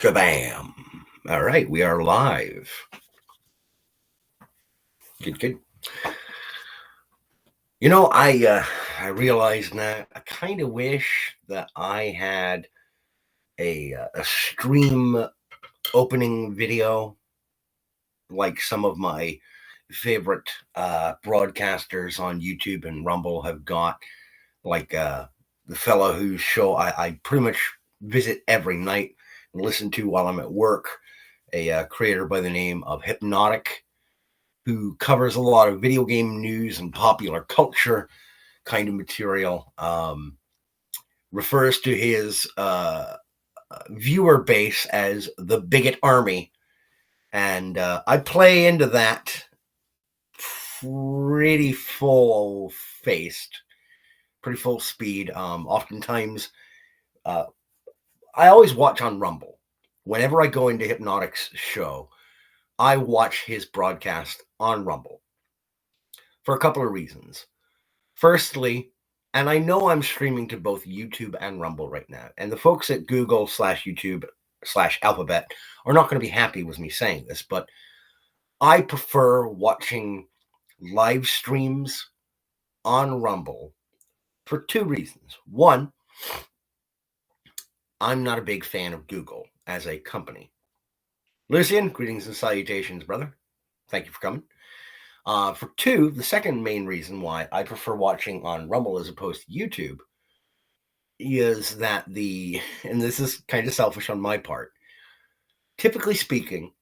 Kabam. All right, we are live. Good. I realize now I kind of wish that I had a stream opening video like some of my favorite broadcasters on YouTube and Rumble have got, like the fellow whose show I pretty much visit every night and listen to while I'm at work, a creator by the name of Hypnotic, who covers a lot of video game news and popular culture kind of material. Refers to his viewer base as the Bigot Army. And I play into that pretty full faced, pretty full speed. Oftentimes, uh, I always watch on Rumble. Whenever I go into Hypnotic's show, I watch his broadcast on Rumble for a couple of reasons. Firstly, and I know I'm streaming to both YouTube and Rumble right now, and the folks at Google/YouTube/Alphabet are not going to be happy with me saying this, but I prefer watching live streams on Rumble for two reasons. One, I'm not a big fan of Google as a company. Lucian, greetings and salutations, brother. Thank you for coming. For two, the second main reason why I prefer watching on Rumble as opposed to YouTube is that and this is kind of selfish on my part, typically speaking,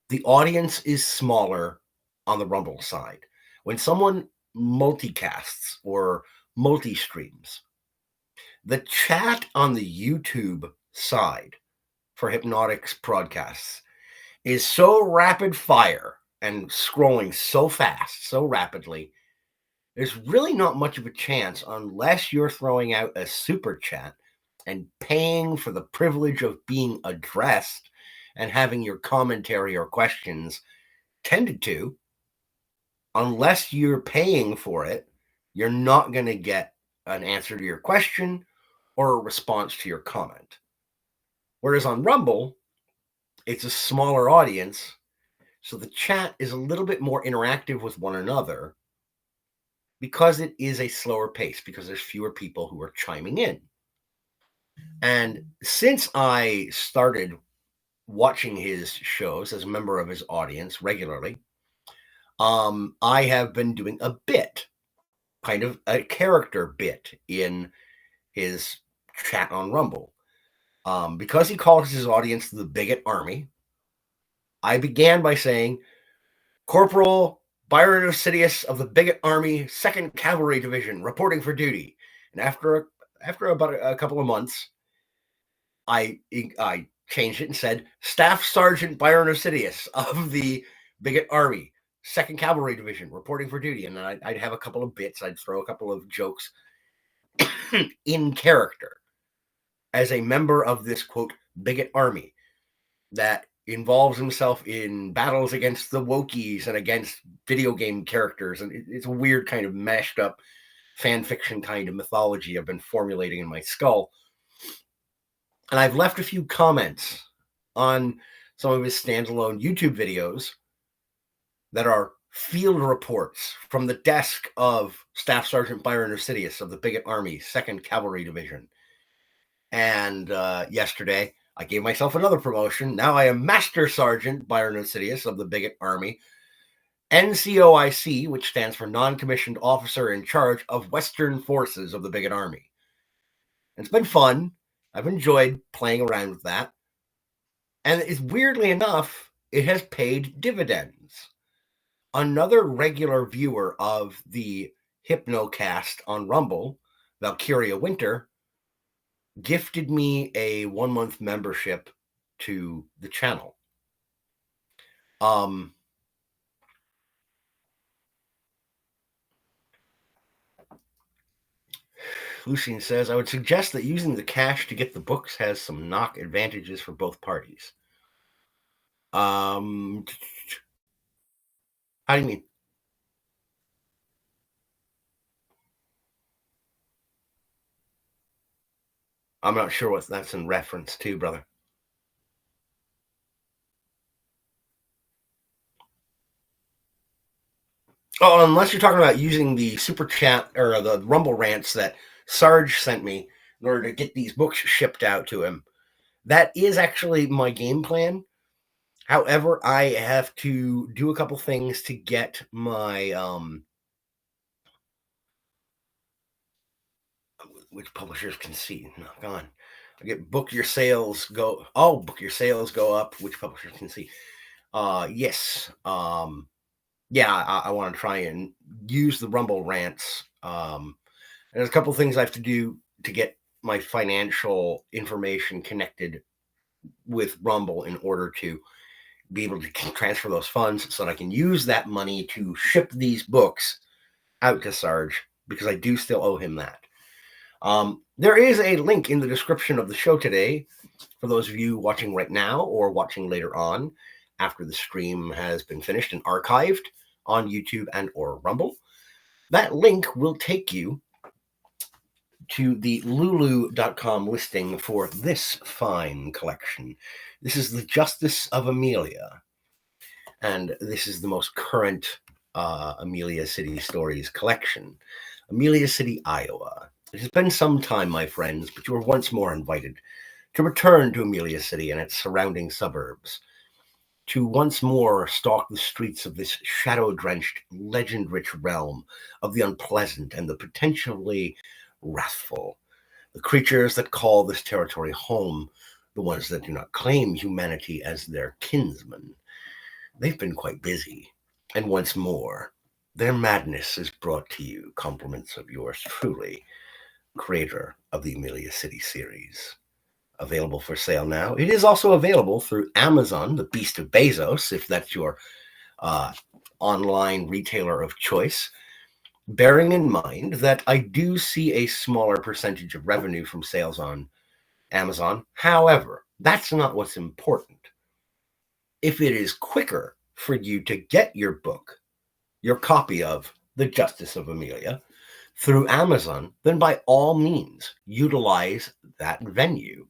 the audience is smaller on the Rumble side. When someone multicasts or multi-streams, the chat on the YouTube side for Hypnotic's broadcasts is so rapid fire and scrolling so fast, so rapidly, there's really not much of a chance unless you're throwing out a super chat and paying for the privilege of being addressed and having your commentary or questions tended to. Unless you're paying for it, you're not going to get an answer to your question or a response to your comment. Whereas on Rumble, it's a smaller audience, so the chat is a little bit more interactive with one another because it is a slower pace, because there's fewer people who are chiming in. And since I started watching his shows as a member of his audience regularly, I have been doing a bit, kind of a character bit in his chat on Rumble. Because he calls his audience the Bigot Army, I began by saying, Corporal Byron Sidious of the Bigot Army, 2nd Cavalry Division, reporting for duty. And after about a couple of months, I changed it and said, Staff Sergeant Byron Sidious of the Bigot Army, 2nd Cavalry Division, reporting for duty. And then I'd have a couple of bits. I'd throw a couple of jokes in character as a member of this, quote, Bigot Army that involves himself in battles against the Wokies and against video game characters. And it's a weird kind of mashed up fan fiction kind of mythology I've been formulating in my skull. And I've left a few comments on some of his standalone YouTube videos that are field reports from the desk of Staff Sergeant Byron Sidious of the Bigot Army, 2nd Cavalry Division. And yesterday, I gave myself another promotion. Now I am Master Sergeant Byron Sidious of the Bigot Army, NCOIC, which stands for Non-Commissioned Officer in Charge of Western Forces of the Bigot Army. And it's been fun. I've enjoyed playing around with that. And it's, weirdly enough, it has paid dividends. Another regular viewer of the Hypnocast on Rumble, Valkyria Winter, gifted me a 1-month membership to the channel. Lucien says, I would suggest that using the cash to get the books has some knock advantages for both parties. How do you mean? I'm not sure what that's in reference to, brother. Oh, unless you're talking about using the super chat or the Rumble rants that Sarge sent me in order to get these books shipped out to him. That is actually my game plan. However, I have to do a couple things to get my which publishers can see. No, gone. I get book your sales go. Oh, book your sales go up. Which publishers can see? Yes. Yeah, I want to try and use the Rumble rants. There's a couple things I have to do to get my financial information connected with Rumble in order to be able to transfer those funds so that I can use that money to ship these books out to Sarge because I do still owe him that. There is a link in the description of the show today for those of you watching right now or watching later on after the stream has been finished and archived on YouTube and or Rumble. That link will take you to the lulu.com listing for this fine collection. This is The Justice of Amelia, and this is the most current Amelia City Stories collection. Amelia City, Iowa. It has been some time, my friends, but you are once more invited to return to Amelia City and its surrounding suburbs, to once more stalk the streets of this shadow-drenched, legend-rich realm of the unpleasant and the potentially wrathful, the creatures that call this territory home, the ones that do not claim humanity as their kinsmen. They've been quite busy, and once more, their madness is brought to you, compliments of yours truly, creator of the Amelia City series. Available for sale now. It is also available through Amazon, the Beast of Bezos, if that's your online retailer of choice. Bearing in mind that I do see a smaller percentage of revenue from sales on Amazon. However, that's not what's important. If it is quicker for you to get your book, your copy of The Justice of Amelia, through Amazon, then by all means, utilize that venue.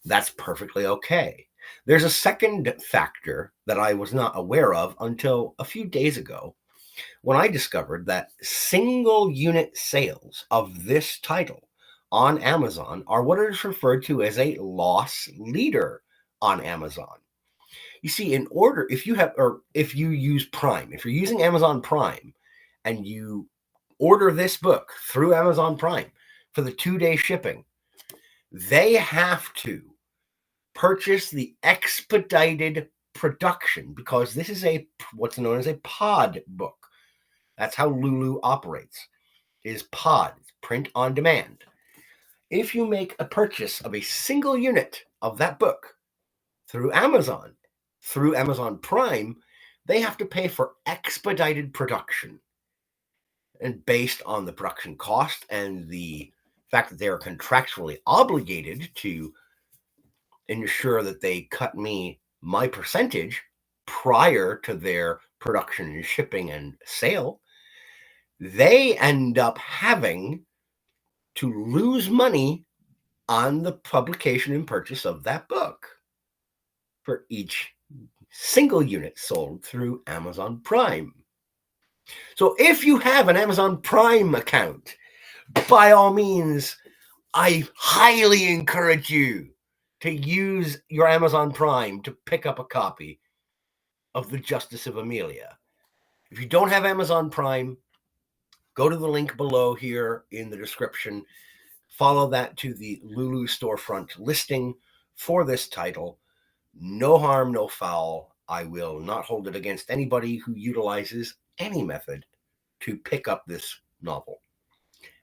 That's perfectly okay. There's a second factor that I was not aware of until a few days ago when I discovered that single unit sales of this title on Amazon are what is referred to as a loss leader on Amazon. You see, in order, if you use Prime, if you're using Amazon Prime and you order this book through Amazon Prime for the 2-day shipping, they have to purchase the expedited production because this is what's known as a pod book. That's how Lulu operates, is pod, print on demand. If you make a purchase of a single unit of that book through Amazon Prime, they have to pay for expedited production. And based on the production cost and the fact that they are contractually obligated to ensure that they cut me my percentage prior to their production and shipping and sale, they end up having to lose money on the publication and purchase of that book for each single unit sold through Amazon Prime. So if you have an Amazon Prime account, by all means, I highly encourage you to use your Amazon Prime to pick up a copy of The Justice of Amelia. If you don't have Amazon Prime, go to the link below here in the description. Follow that to the Lulu storefront listing for this title. No harm, no foul. I will not hold it against anybody who utilizes any method to pick up this novel.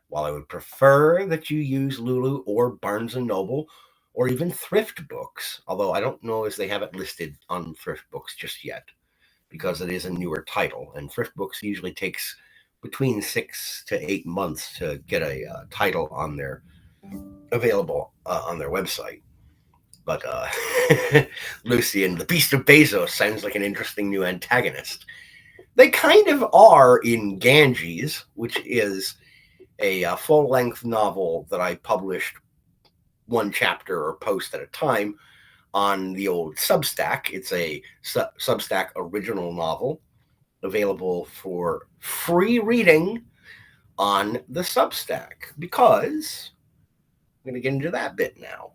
While I would prefer that you use Lulu or Barnes & Noble or even Thrift Books, although I don't know if they have it listed on Thrift Books just yet because it is a newer title, and Thrift Books usually takes between 6 to 8 months to get a title on their available on their website. But Lucian, the Beast of Bezos, sounds like an interesting new antagonist. They kind of are in Ganges, which is a full-length novel that I published one chapter or post at a time on the old Substack. It's a Substack original novel available for free reading on the Substack, because I'm going to get into that bit now.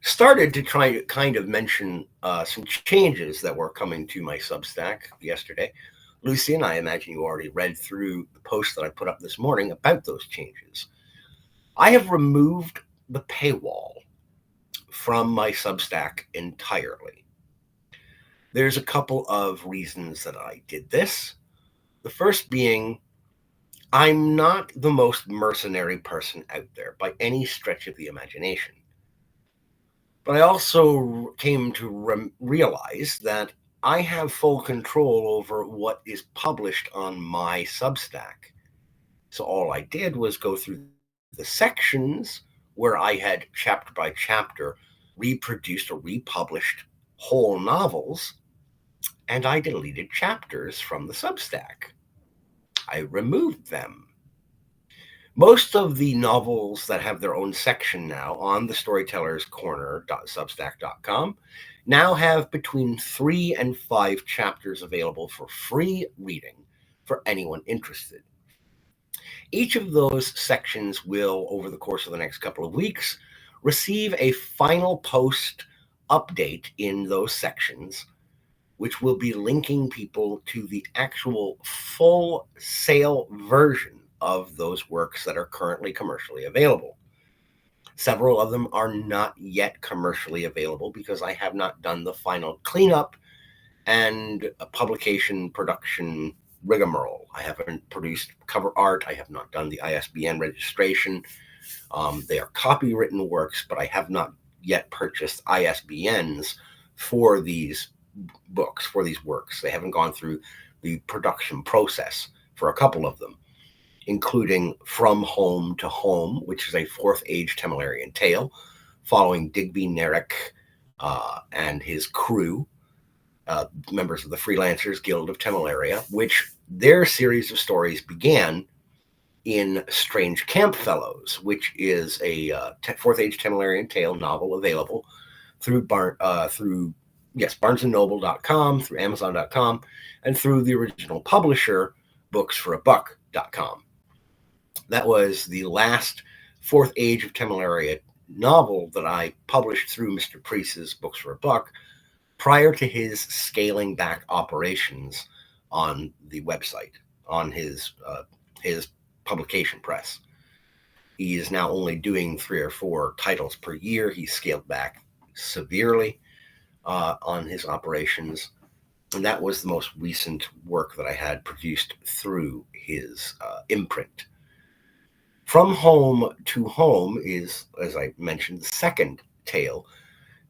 Started to try to kind of mention some changes that were coming to my Substack yesterday. Lucy, and I imagine you already read through the post that I put up this morning about those changes. I have removed the paywall from my Substack entirely. There's a couple of reasons that I did this. The first being, I'm not the most mercenary person out there by any stretch of the imagination. But I also came to realize that I have full control over what is published on my Substack. So all I did was go through the sections where I had chapter by chapter reproduced or republished whole novels, and I deleted chapters from the Substack. I removed them. Most of the novels that have their own section now on the Storyteller's Corner.substack.com now have between 3 and 5 chapters available for free reading for anyone interested. Each of those sections will, over the course of the next couple of weeks, receive a final post update in those sections, which will be linking people to the actual full sale version of those works that are currently commercially available. Several of them are not yet commercially available because I have not done the final cleanup and publication production rigmarole. I haven't produced cover art. I have not done the ISBN registration. They are copywritten works, but I have not yet purchased ISBNs for these books, for these works. They haven't gone through the production process for a couple of them, including From Home to Home, which is a Fourth Age Temerarian tale following Digby Nerrick and his crew, members of the Freelancers Guild of Temeraria, which their series of stories began in Strange Campfellows, which is a Fourth Age Temerarian tale novel available through BarnesandNoble.com, through Amazon.com, and through the original publisher, BooksForABuck.com. That was the last Fourth Age of Temeraria novel that I published through Mr. Priest's Books for a Buck prior to his scaling back operations on the website, on his publication press. He is now only doing 3 or 4 titles per year. He's scaled back severely on his operations, and that was the most recent work that I had produced through his imprint. From Home to Home is, as I mentioned, the second tale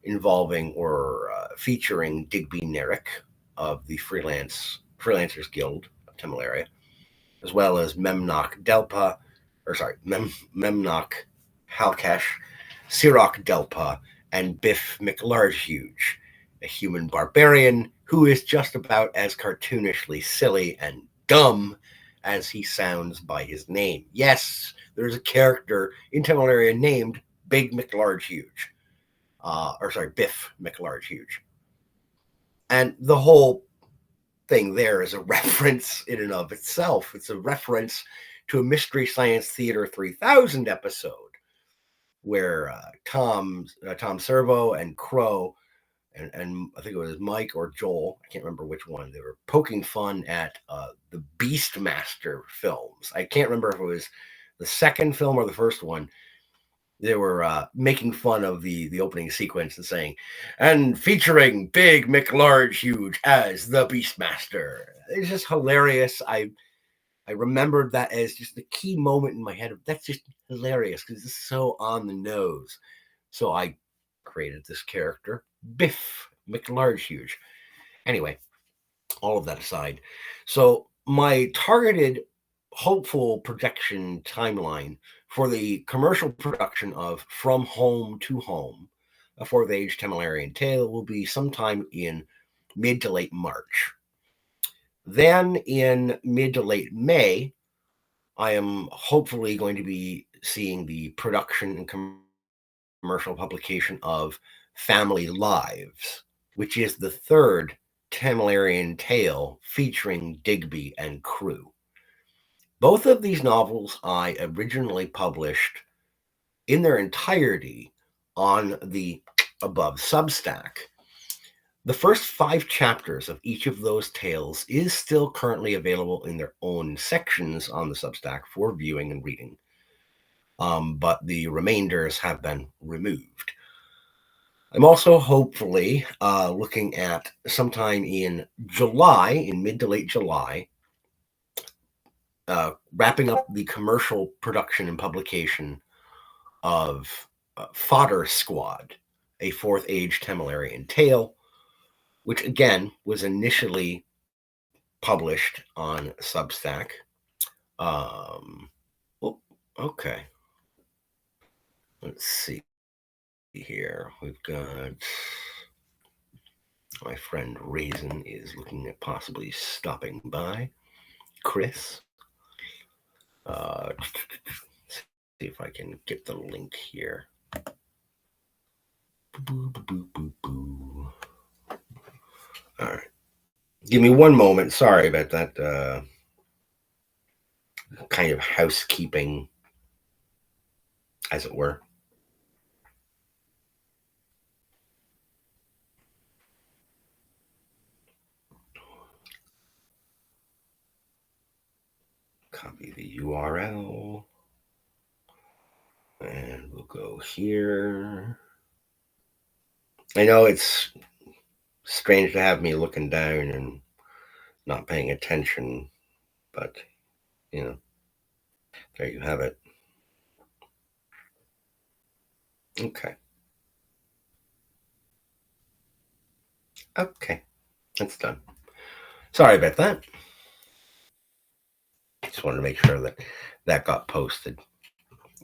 involving or featuring Digby Nerrick of the Freelancers Guild of Temeraria, as well as Memnoch Halkash, Sirach Delpa, and Biff McLargehuge, a human barbarian who is just about as cartoonishly silly and dumb as he sounds by his name. Yes, there's a character in Temeraria named Big McLargehuge. Biff McLargehuge. And the whole thing there is a reference in and of itself. It's a reference to a Mystery Science Theater 3000 episode where Tom Servo and Crow and I think it was Mike or Joel, I can't remember which one, they were poking fun at the Beastmaster films. I can't remember if it was the second film or the first one. They were making fun of the opening sequence and saying, and featuring Big McLargehuge as the Beastmaster. It's just hilarious. I remembered that as just the key moment in my head. That's just hilarious because it's so on the nose. So I created this character, Biff McLargehuge. Anyway, all of that aside. So my targeted hopeful projection timeline for the commercial production of From Home to Home, a Fourth Age Temerarian tale, will be sometime in mid to late March. Then in mid to late May, I am hopefully going to be seeing the production and commercial publication of Family Lives, which is the third Tamalarian Tale featuring Digby and crew. Both of these novels I originally published in their entirety on the above Substack. The first 5 chapters of each of those tales is still currently available in their own sections on the Substack for viewing and reading, but the remainders have been removed. I'm also hopefully looking at sometime in July, in mid to late July, wrapping up the commercial production and publication of Fodder Squad, a 4th Age Tamalarian tale, which again was initially published on Substack. Oh, okay. Let's see here. We've got my friend Raisin is looking at possibly stopping by. Chris. See if I can get the link here. All right. Give me one moment. Sorry about that. Kind of housekeeping, as it were. Copy the URL. And we'll go here. I know it's strange to have me looking down and not paying attention, but, there you have it. Okay. Okay. That's done. Sorry about that. Just wanted to make sure that got posted.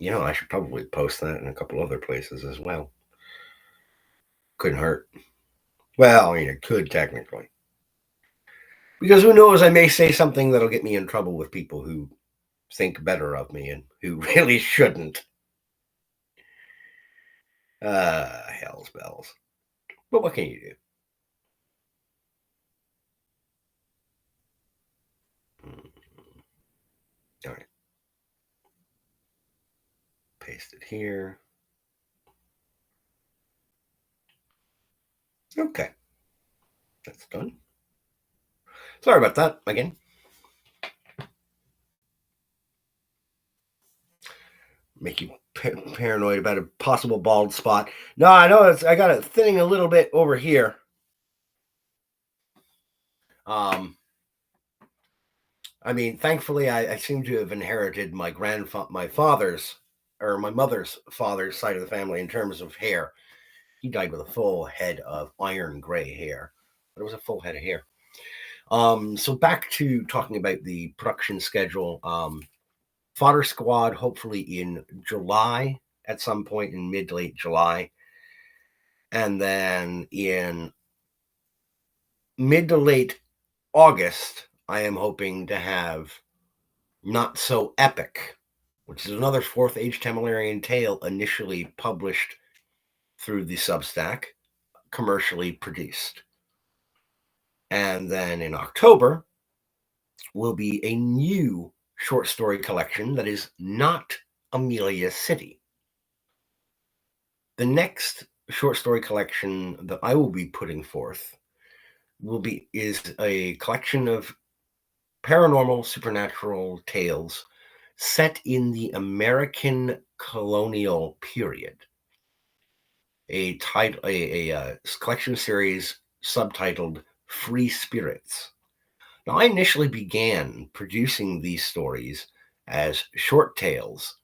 I should probably post that in a couple other places as well. Couldn't hurt. Well, it could technically. Because who knows, I may say something that'll get me in trouble with people who think better of me and who really shouldn't. Hell's bells. But what can you do? All right. Paste it here. Okay. That's done. Sorry about that again. Make you paranoid about a possible bald spot. No, I know I got it thinning a little bit over here. Thankfully, I seem to have inherited my mother's father's side of the family in terms of hair. He died with a full head of iron gray hair, but it was a full head of hair. So back to talking about the production schedule. Fodder Squad, hopefully in July, at some point in mid to late July. And then in mid to late August, I am hoping to have Not So Epic, which is another 4th Age Tamalarian tale initially published through the Substack, commercially produced. And then in October will be a new short story collection that is not Amelia City. The next short story collection that I will be putting forth is a collection of paranormal supernatural tales set in the American colonial period. A collection series subtitled Free Spirits. Now, I initially began producing these stories as short tales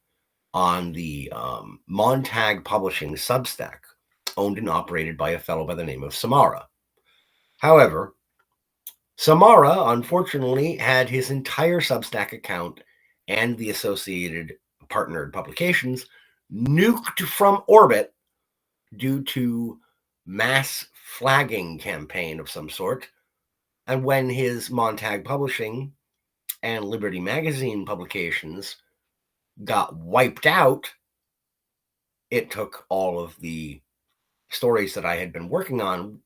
on the Montag Publishing Substack, owned and operated by a fellow by the name of Samara. However, Samara, unfortunately, had his entire Substack account and the associated partnered publications nuked from orbit due to mass flagging campaign of some sort. And when his Montag Publishing and Liberty Magazine publications got wiped out, it took all of the stories that I had been working on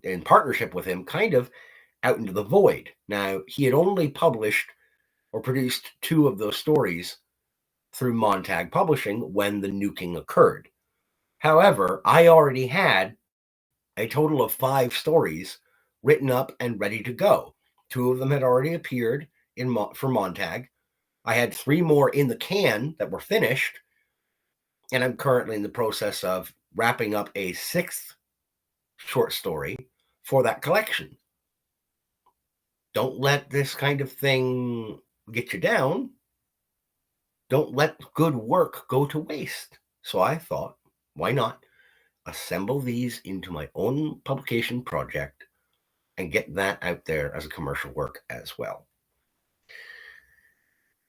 in partnership with him, kind of out into the void. Now, he had only published or produced 2 of those stories through Montag Publishing when the nuking occurred. However, I already had a total of 5 stories written up and ready to go. 2 of them had already appeared for Montag. I had 3 more in the can that were finished, and I'm currently in the process of wrapping up a 6th short story for that collection. Don't let this kind of thing get you down. Don't let good work go to waste. So I thought, why not assemble these into my own publication project and get that out there as a commercial work as well.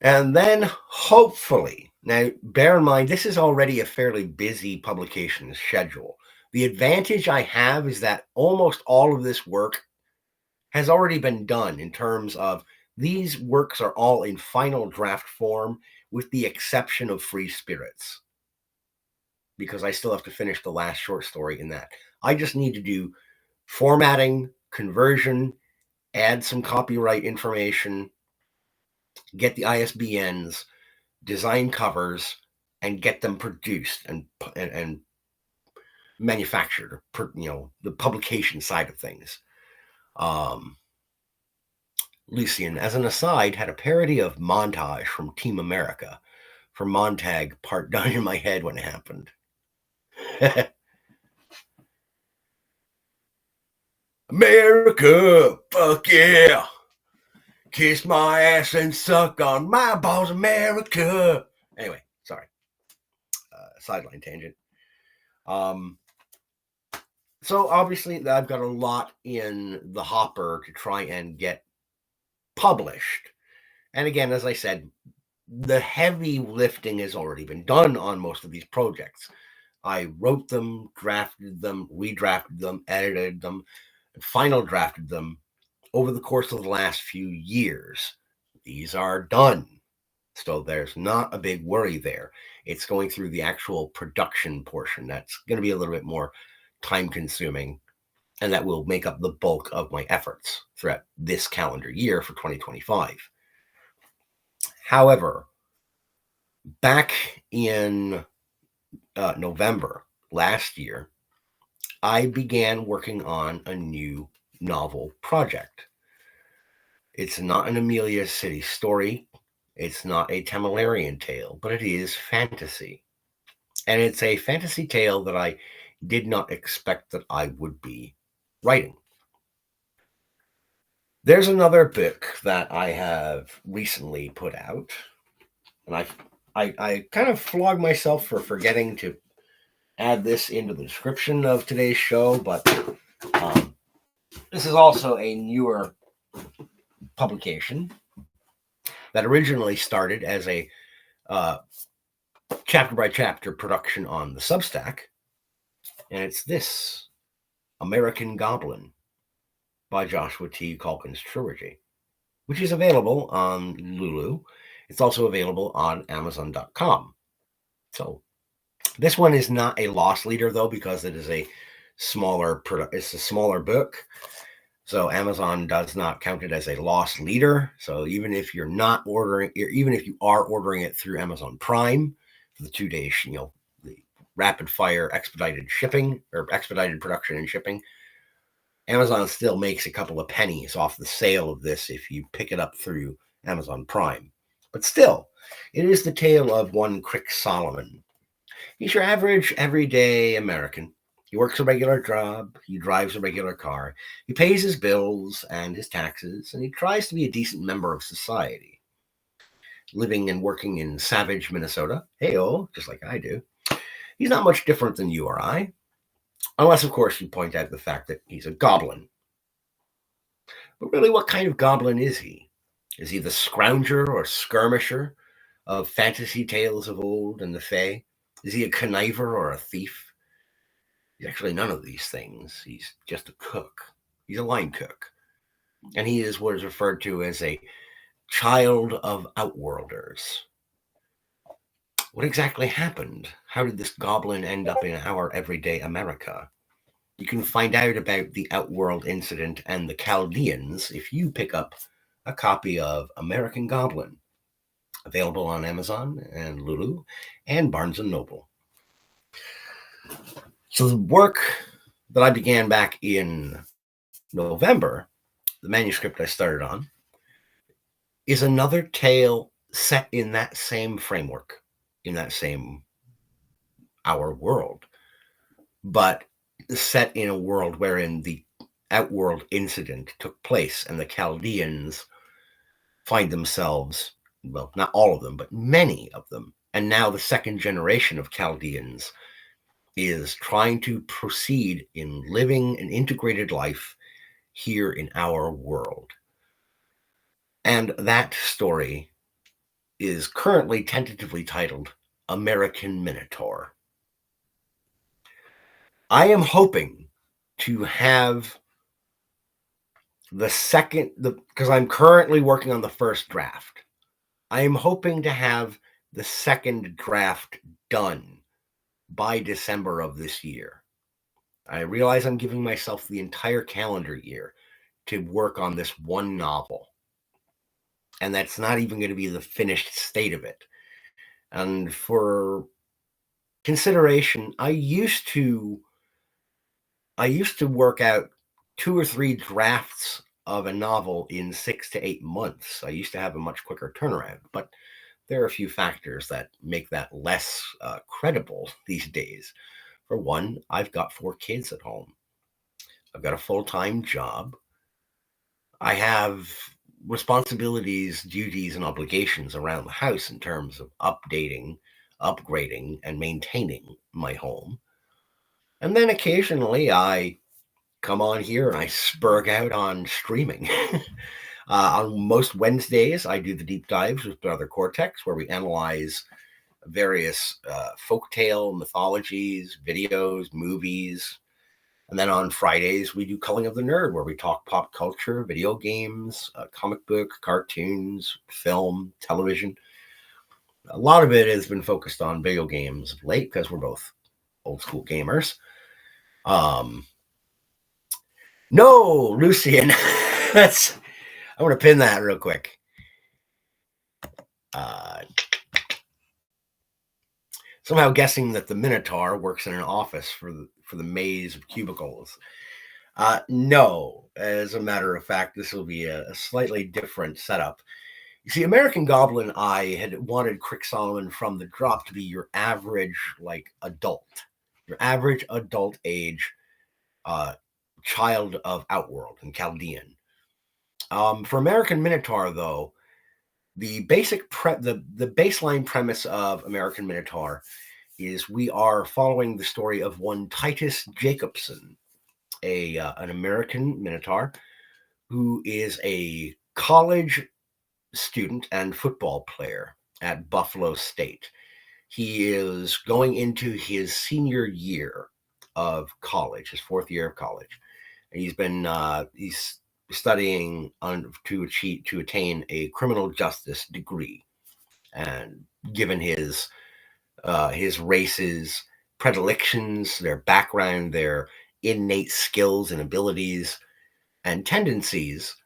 And then hopefully, now bear in mind, this is already a fairly busy publication schedule. The advantage I have is that almost all of this work has already been done in terms of these works are all in final draft form with the exception of Free Spirits, because I still have to finish the last short story in that. I just need to do formatting, conversion, add some copyright information, get the ISBNs, design covers, and get them produced and manufactured, the publication side of things. Lucian, as an aside, had a parody of Montage from Team America for Montag part down in my head when it happened. America, fuck yeah. Kiss my ass and suck on my balls, America. Anyway, sorry. Sideline tangent. So obviously I've got a lot in the hopper to try and get published. And again, as I said, the heavy lifting has already been done on most of these projects. I wrote them, drafted them, redrafted them, edited them, and final drafted them over the course of the last few years. These are done. So there's not a big worry there. It's going through the actual production portion that's going to be a little bit more time consuming, and that will make up the bulk of my efforts throughout this calendar year for 2025. However, back in November last year, I began working on a new novel project. It's not an Amelia City story. It's not a Tamalarian tale, but it is fantasy. And it's a fantasy tale that I did not expect that I would be writing. There's another book that I have recently put out, and I kind of flog myself for forgetting to add this into the description of today's show, but this is also a newer publication that originally started as a chapter by chapter production on the Substack, and it's this American Goblin by Joshua T. Calkins-Treworgy, which is available on Lulu. It's also available on Amazon.com. So this one is not a loss leader, though, because it is a smaller book. So Amazon does not count it as a loss leader. So even if you're not ordering, even if you are ordering it through Amazon Prime for the 2 days, the rapid fire expedited shipping or expedited production and shipping, Amazon still makes a couple of pennies off the sale of this if you pick it up through Amazon Prime. But still, it is the tale of one Crick Solomon. He's your average, everyday American. He works a regular job, he drives a regular car, he pays his bills and his taxes, and he tries to be a decent member of society. Living and working in Savage, Minnesota, hey-oh, just like I do, he's not much different than you or I. Unless, of course, you point out the fact that he's a goblin. But really, what kind of goblin is he? Is he the scrounger or skirmisher of fantasy tales of old and the fae? Is he a conniver or a thief? He's actually none of these things. He's just a cook. He's a line cook. And he is what is referred to as a child of outworlders. What exactly happened? How did this goblin end up in our everyday America? You can find out about the Outworld incident and the Chaldeans if you pick up a copy of American Goblin, available on Amazon and Lulu and Barnes & Noble. So the work that I began back in November, the manuscript I started on, is another tale set in that same framework, in that same our world, but set in a world wherein the Outworld incident took place and the Chaldeans find themselves, well, not all of them, but many of them, and now the second generation of Chaldeans is trying to proceed in living an integrated life here in our world. And that story is currently tentatively titled American Minotaur. I am hoping to have because I'm currently working on the first draft. I am hoping to have the second draft done by December of this year. I realize I'm giving myself the entire calendar year to work on this one novel. And that's not even going to be the finished state of it. And for consideration, I used to work out 2 or 3 drafts of a novel in 6 to 8 months. I used to have a much quicker turnaround, but there are a few factors that make that less credible these days. For one, I've got 4 kids at home. I've got a full-time job. I have responsibilities, duties, and obligations around the house in terms of updating, upgrading, and maintaining my home. And then occasionally I come on here and I spurg out on streaming. On most Wednesdays, I do the deep dives with Brother Cortex, where we analyze various folktale mythologies, videos, movies. And then on Fridays, we do Culling of the Nerd, where we talk pop culture, video games, comic book, cartoons, film, television. A lot of it has been focused on video games of late because we're both old school gamers. No, Lucian. I want to pin that real quick. Somehow guessing that the Minotaur works in an office for the maze of cubicles. No, as a matter of fact, this will be a slightly different setup. You see, American Goblin, I had wanted Crick Solomon from the drop to be your average, adult. Your average adult age child of Outworld and Chaldean. For American Minotaur, though, the baseline premise of American Minotaur is we are following the story of one Titus Jacobson, an American Minotaur who is a college student and football player at Buffalo State. He is going into his senior year of college, his 4th year of college, and he's studying to attain a criminal justice degree. And given his race's predilections, their background, their innate skills and abilities and tendencies,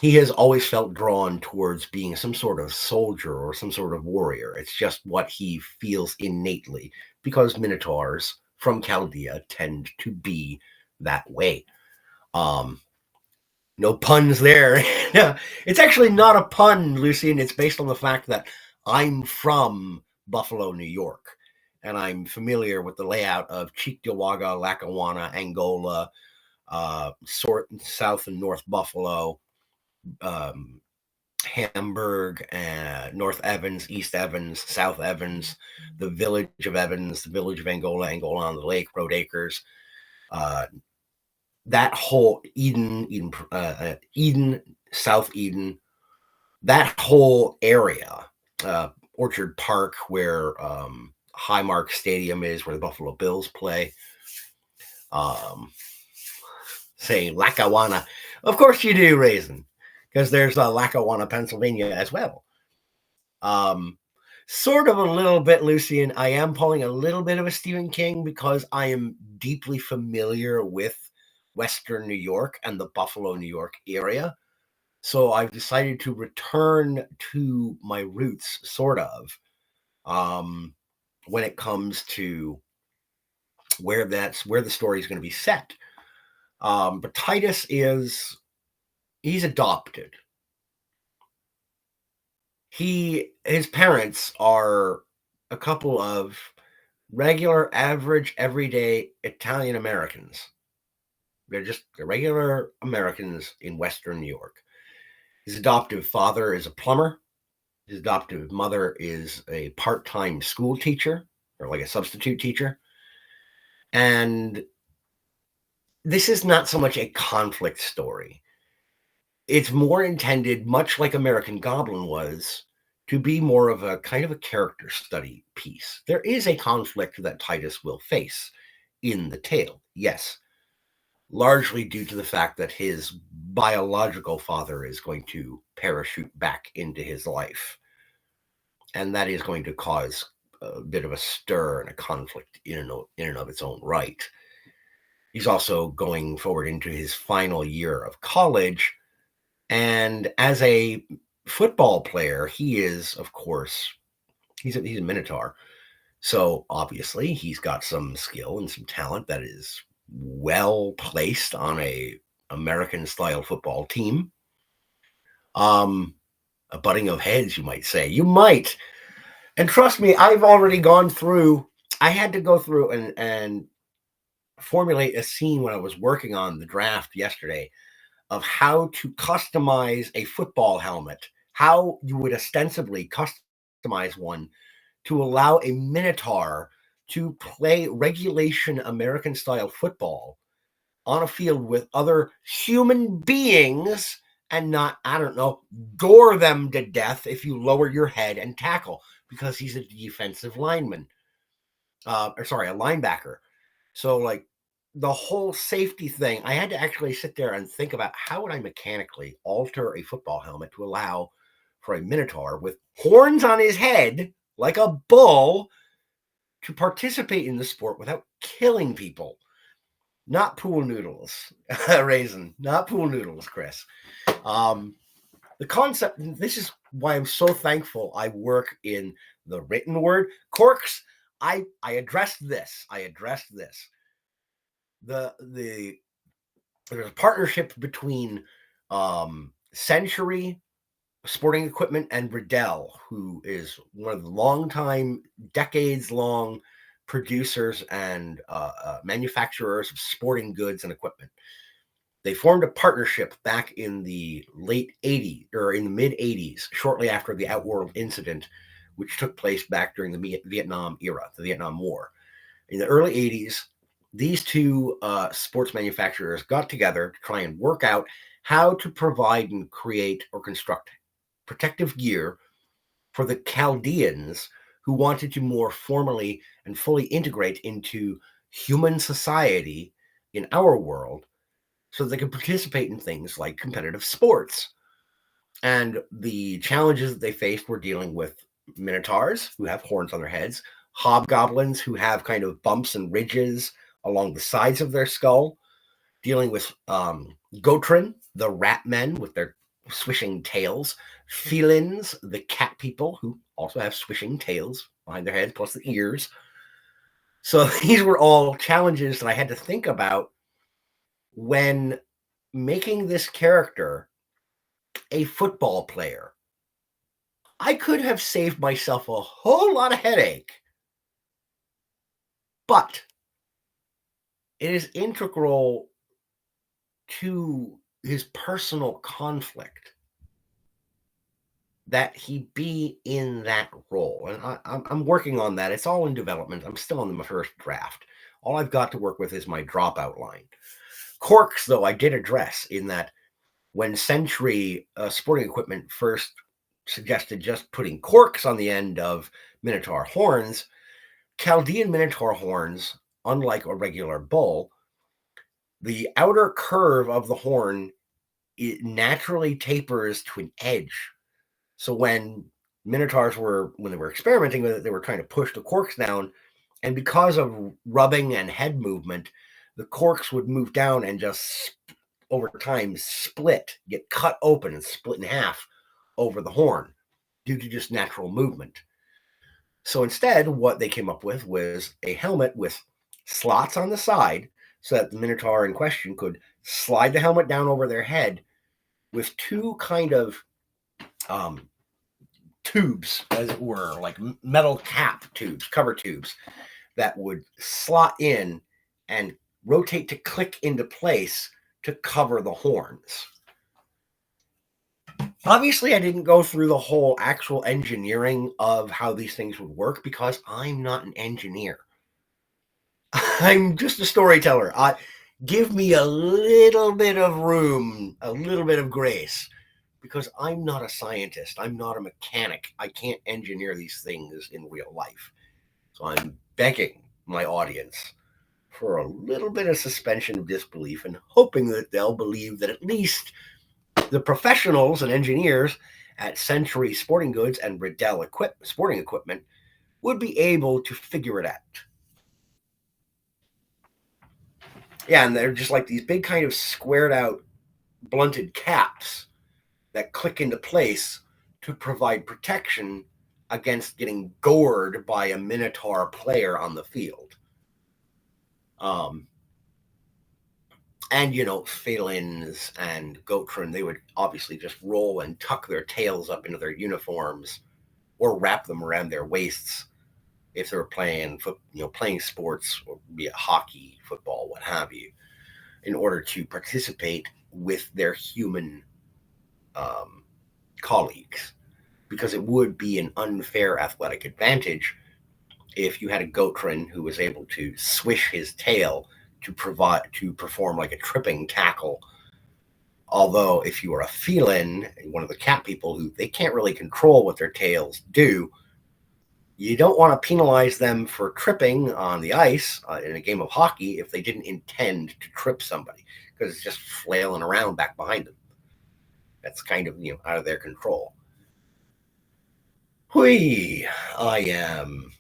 he has always felt drawn towards being some sort of soldier or some sort of warrior. It's just what he feels innately, because Minotaurs from Chaldea tend to be that way. No puns there. It's actually not a pun, Lucian. It's based on the fact that I'm from Buffalo, New York, and I'm familiar with the layout of Cheektowaga, Lackawanna, Angola, South and North Buffalo, Hamburg, North Evans, East Evans, South Evans, the village of Evans, the village of Angola, Angola on the Lake, Road Acres, that whole Eden, South Eden, that whole area, Orchard Park, where Highmark Stadium is, where the Buffalo Bills play. Say Lackawanna. Of course you do, Raisin, because there's Lackawanna, Pennsylvania as well. Sort of a little bit, Lucian. I am pulling a little bit of a Stephen King because I am deeply familiar with Western New York and the Buffalo, New York area. So I've decided to return to my roots, sort of, when it comes to where the story is going to be set. But Titus he's adopted. His parents are a couple of regular, average, everyday Italian Americans. They're regular Americans in Western New York. His adoptive father is a plumber. His adoptive mother is a part-time school teacher, or like a substitute teacher. And this is not so much a conflict story. It's more intended, much like American Goblin was, to be more of a kind of a character study piece. There is a conflict that Titus will face in the tale, yes, largely due to the fact that his biological father is going to parachute back into his life. And that is going to cause a bit of a stir and a conflict in and of its own right. He's also going forward into his final year of college. And as a football player, he is, of course, he's a Minotaur. So obviously, he's got some skill and some talent that is well placed on a American style football team. A butting of heads, you might say. You might. And trust me, I've already gone through. I had to go through and formulate a scene when I was working on the draft yesterday of how to customize a football helmet, how you would ostensibly customize one to allow a Minotaur to play regulation American style football on a field with other human beings and not, I don't know, gore them to death if you lower your head and tackle because he's a defensive lineman. A linebacker. So, like, the whole safety thing, I had to actually sit there and think about how would I mechanically alter a football helmet to allow for a Minotaur with horns on his head, like a bull, to participate in the sport without killing people. Not pool noodles, Raisin. Not pool noodles, Chris. The concept, this is why I'm so thankful I work in the written word. Corks, I addressed this. There's a partnership between Century Sporting Equipment and Riddell, who is one of the longtime, decades-long producers and manufacturers of sporting goods and equipment. They formed a partnership back in the late 80s, or in the mid 80s, shortly after the Outworld incident, which took place back during the Vietnam era, the Vietnam War. In the early 80s, these two sports manufacturers got together to try and work out how to provide and create or construct protective gear for the Chaldeans who wanted to more formally and fully integrate into human society in our world so they could participate in things like competitive sports. And the challenges that they faced were dealing with minotaurs who have horns on their heads, hobgoblins who have kind of bumps and ridges along the sides of their skull, dealing with Gotrin, the rat men with their swishing tails, felins, the cat people who also have swishing tails behind their heads, plus the ears. So these were all challenges that I had to think about when making this character a football player. I could have saved myself a whole lot of headache, but it is integral to his personal conflict that he be in that role. And I'm working on that. It's all in development. I'm still on the first draft. All I've got to work with is my dropout line. Corks, though, I did address in that when Century Sporting Equipment first suggested just putting corks on the end of Minotaur horns, Chaldean Minotaur horns, unlike a regular bull, the outer curve of the horn it naturally tapers to an edge. So when Minotaurs were, when they were experimenting with it, they were trying to push the corks down, and because of rubbing and head movement, the corks would move down and just over time split, get cut open and split in half over the horn due to just natural movement. So instead, what they came up with was a helmet with slots on the side so that the Minotaur in question could slide the helmet down over their head with two kind of um, tubes, as it were, like metal cap tubes, cover tubes, that would slot in and rotate to click into place to cover the horns. Obviously, I didn't go through the whole actual engineering of how these things would work because I'm not an engineer. I'm just a storyteller. Give me a little bit of room, a little bit of grace, because I'm not a scientist. I'm not a mechanic. I can't engineer these things in real life. So I'm begging my audience for a little bit of suspension of disbelief and hoping that they'll believe that at least the professionals and engineers at Century Sporting Goods and Riddell Sporting Equipment would be able to figure it out. Yeah, and they're just like these big kind of squared out blunted caps that click into place to provide protection against getting gored by a Minotaur player on the field. And, felins and Gotrin, they would obviously just roll and tuck their tails up into their uniforms or wrap them around their waists if they were playing sports, or be it hockey, football, what have you, in order to participate with their human colleagues, because it would be an unfair athletic advantage if you had a Gotrin who was able to swish his tail to perform like a tripping tackle. Although if you are a felin, one of the cat people who they can't really control what their tails do, you don't want to penalize them for tripping on the ice in a game of hockey if they didn't intend to trip somebody, because it's just flailing around back behind them. That's kind of out of their control. Hui, I am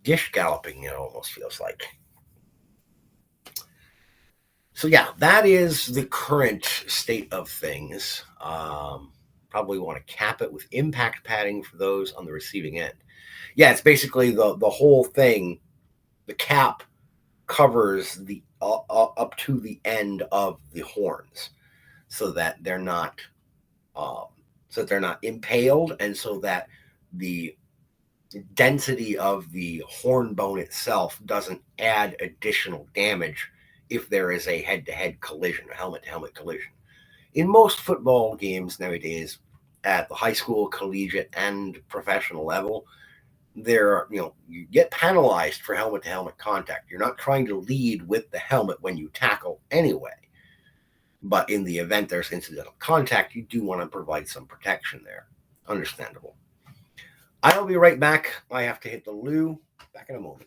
dish galloping. It almost feels like. So yeah, that is the current state of things. Probably want to cap it with impact padding for those on the receiving end. Yeah, it's basically the whole thing. The cap covers the up to the end of the horns, so that they're not impaled, and so that the density of the horn bone itself doesn't add additional damage if there is a head-to-head collision, a helmet-to-helmet collision. In most football games nowadays, at the high school, collegiate, and professional level, you get penalized for helmet-to-helmet contact. You're not trying to lead with the helmet when you tackle anyway. But in the event there's incidental contact, you do want to provide some protection there. Understandable. I'll be right back. I have to hit the loo. Back in a moment.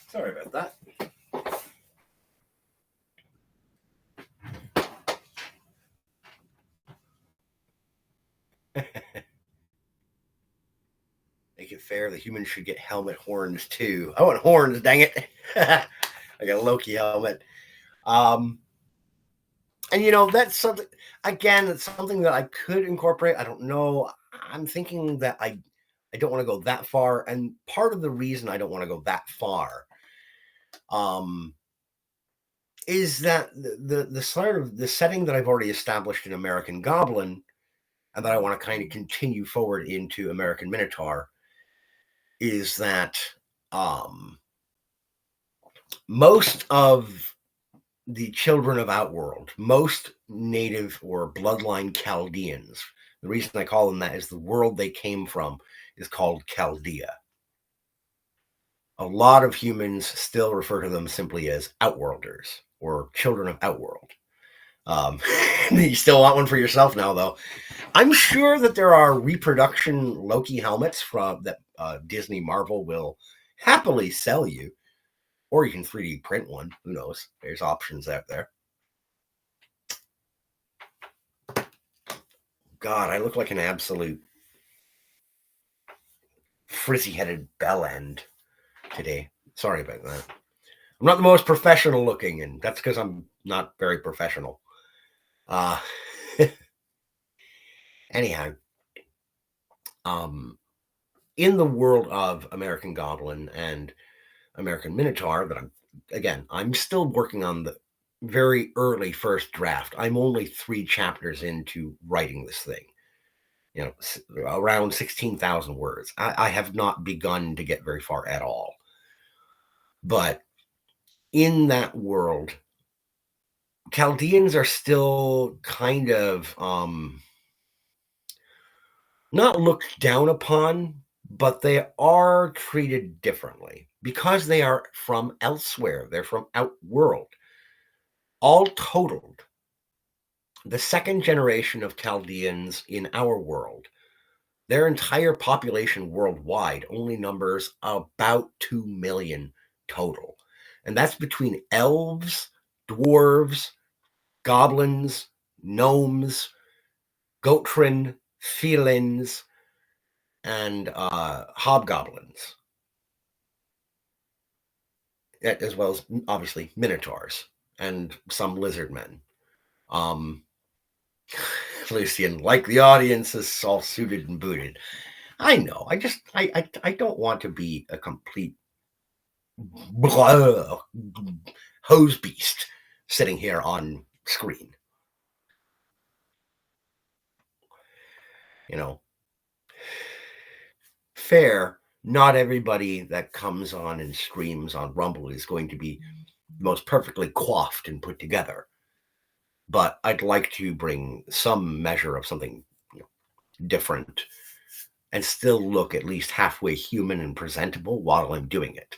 Sorry about that. fair, the humans should get helmet horns too. I want horns, dang it. I got a Loki helmet. Um, and that's something, again, it's something that I could incorporate. I don't know. I'm thinking that I don't want to go that far. And part of the reason I don't want to go that far um, is that the sort of the setting that I've already established in American Goblin and that I want to kind of continue forward into American Minotaur is that most of the children of Outworld, most native or bloodline Chaldeans, the reason I call them that is the world they came from is called Chaldea. A lot of humans still refer to them simply as Outworlders or children of Outworld. You still want one for yourself now, though. I'm sure that there are reproduction Loki helmets from that Disney Marvel will happily sell you, or you can 3D print one. Who knows? There's options out there. God, I look like an absolute frizzy-headed bell end today. Sorry about that. I'm not the most professional looking, and that's because I'm not very professional. Anyhow, in the world of American Goblin and American Minotaur, that I'm still working on the very early first draft. I'm only 3 chapters into writing this thing. Around 16,000 words. I have not begun to get very far at all. But in that world, Chaldeans are still kind of not looked down upon, but they are treated differently because they are from elsewhere. They're from Outworld. All totaled, the second generation of Chaldeans in our world, their entire population worldwide only numbers about 2 million total. And that's between elves, dwarves, goblins, gnomes, gotrin, felins, and hobgoblins, as well as obviously minotaurs and some lizard men. Lucian, like the audience is all suited and booted. I know. I don't want to be a complete blah, hose beast sitting here on screen. Fair. Not everybody that comes on and streams on Rumble is going to be most perfectly coiffed and put together. But I'd like to bring some measure of something different and still look at least halfway human and presentable while I'm doing it.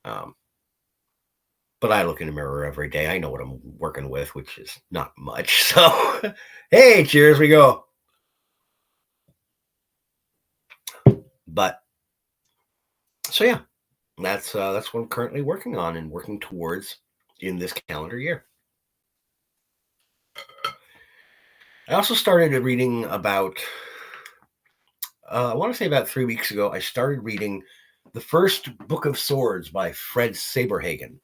But I look in the mirror every day. I know what I'm working with, which is not much. So, hey, cheers, we go. But, so yeah, that's what I'm currently working on and working towards in this calendar year. I also started reading about, I want to say about 3 weeks ago, I started reading the first Book of Swords by Fred Saberhagen.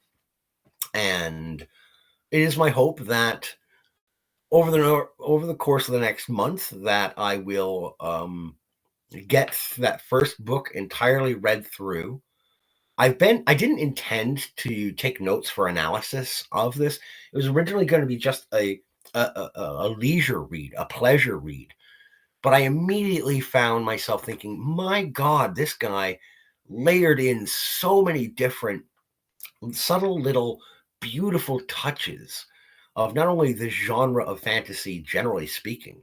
And it is my hope that over the course of the next month that I will get that first book entirely read through. I didn't intend to take notes for analysis of this. It was originally going to be just a leisure read, a pleasure read. But I immediately found myself thinking, my God, this guy layered in so many different subtle little beautiful touches of not only the genre of fantasy generally speaking,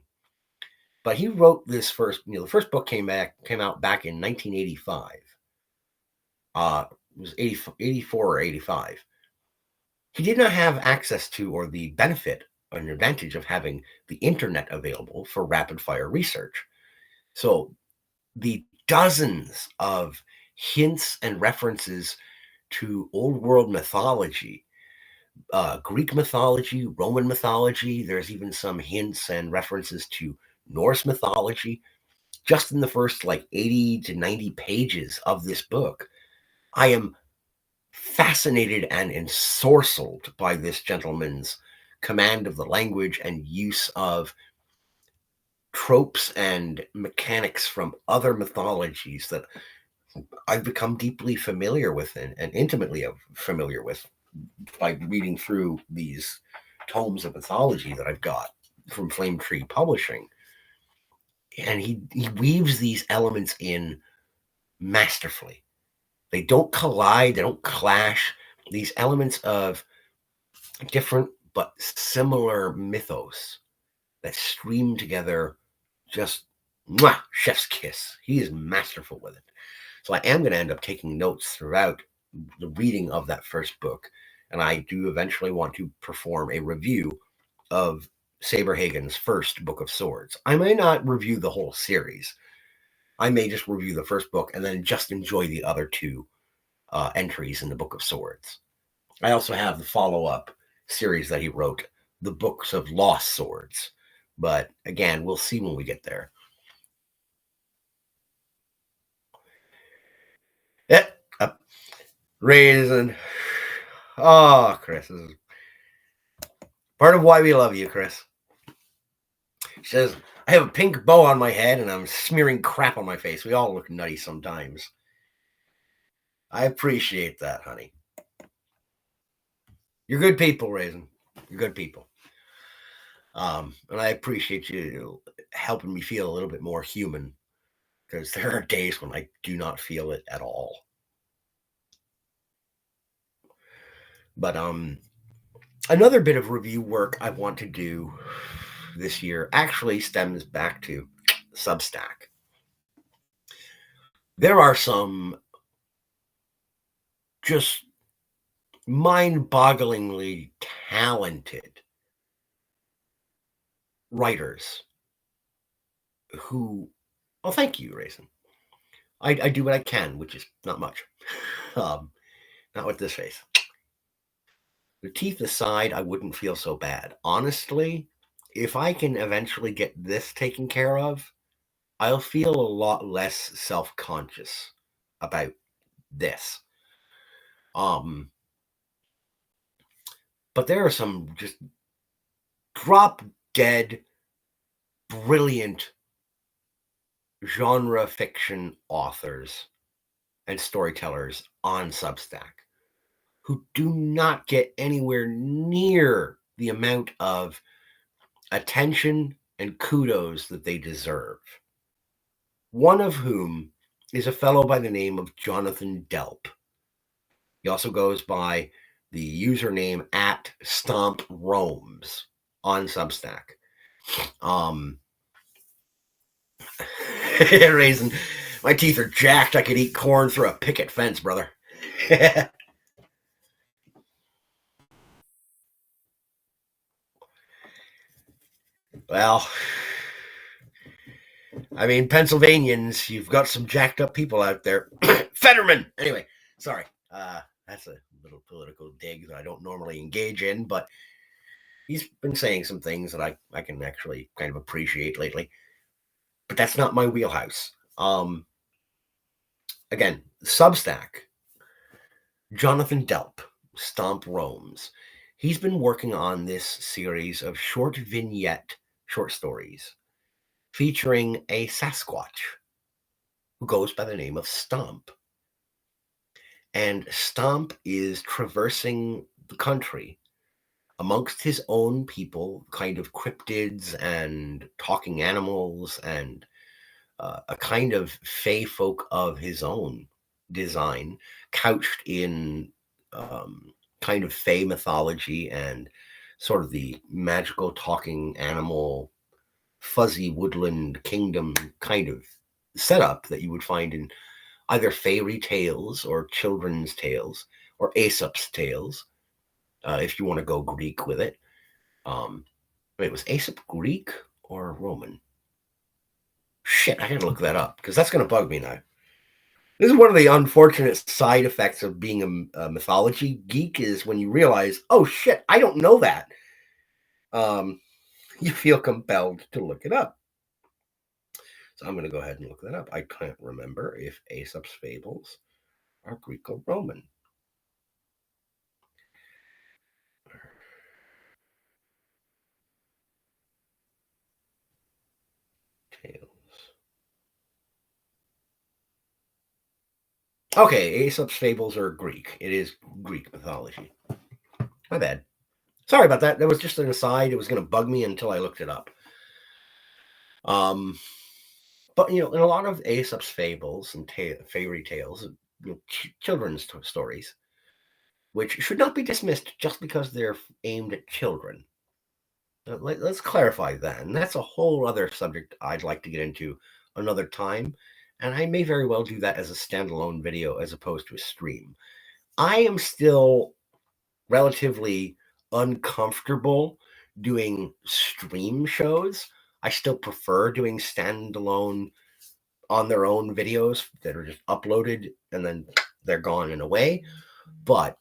but he wrote this first, the first book came out back in 1985. It was 84 or 85. He did not have access to or the benefit or an advantage of having the internet available for rapid fire research. So the dozens of hints and references to old world mythology, Greek mythology, Roman mythology. There's even some hints and references to Norse mythology. just in the first like 80 to 90 pages of this book, I am fascinated and ensorcelled by this gentleman's command of the language and use of tropes and mechanics from other mythologies that I've become deeply familiar with and intimately familiar with by reading through these tomes of mythology that I've got from Flame Tree Publishing. And he weaves these elements in masterfully. They don't collide, they don't clash. These elements of different but similar mythos that stream together, just mwah, chef's kiss. He is masterful with it. So I am going to end up taking notes throughout the reading of that first book, and I do eventually want to perform a review of Saberhagen's first Book of Swords. I may not review the whole series. I may just review the first book and then just enjoy the other two entries in the Book of Swords. I also have the follow-up series that he wrote, the Books of Lost Swords. But again, we'll see when we get there. Yeah, Raisin. Oh, Chris, this is part of why we love you, Chris. She says, I have a pink bow on my head and I'm smearing crap on my face. We all look nutty sometimes. I appreciate that, honey. You're good people, Raisin. You're good people. And I appreciate you helping me feel a little bit more human, because there are days when I do not feel it at all. But another bit of review work I want to do this year actually stems back to Substack. There are some just mind-bogglingly talented writers who, well, thank you, Raisin. I do what I can, which is not much. Not with this face. The teeth aside, I wouldn't feel so bad. Honestly, if I can eventually get this taken care of, I'll feel a lot less self-conscious about this. But there are some just drop-dead, brilliant genre fiction authors and storytellers on Substack who do not get anywhere near the amount of attention and kudos that they deserve. One of whom is a fellow by the name of Jonathan Delp. He also goes by the username at Stomp Roams on Substack. Raisin, my teeth are jacked. I could eat corn through a picket fence, brother. Well, I mean, Pennsylvanians, you've got some jacked up people out there. Fetterman! Anyway, sorry. That's a little political dig that I don't normally engage in, but he's been saying some things that I can actually kind of appreciate lately. But that's not my wheelhouse. Again, Substack, Jonathan Delp, Stomp Roams. He's been working on this series of short vignette short stories featuring a Sasquatch who goes by the name of Stomp. And Stomp is traversing the country amongst his own people, kind of cryptids and talking animals and a kind of fey folk of his own design, couched in kind of fey mythology and sort of the magical talking animal, fuzzy woodland kingdom kind of setup that you would find in either fairy tales or children's tales or Aesop's tales, if you want to go Greek with it. Wait, was Aesop Greek or Roman? Shit, I gotta look that up because that's gonna bug me now. This is one of the unfortunate side effects of being a mythology geek is when you realize, oh shit, I don't know that. You feel compelled to look it up. So I'm going to go ahead and look that up. I can't remember if Aesop's fables are Greek or Roman. Tales. Okay, Aesop's fables are Greek. It is Greek mythology. My bad. Sorry about that. That was just an aside. It was going to bug me until I looked it up. But in a lot of Aesop's fables and fairy tales, children's stories, which should not be dismissed just because they're aimed at children. Let's clarify that, and that's a whole other subject I'd like to get into another time, and I may very well do that as a standalone video as opposed to a stream. I am still relatively uncomfortable doing stream shows. I still prefer doing standalone on their own videos that are just uploaded and then they're gone in a way. But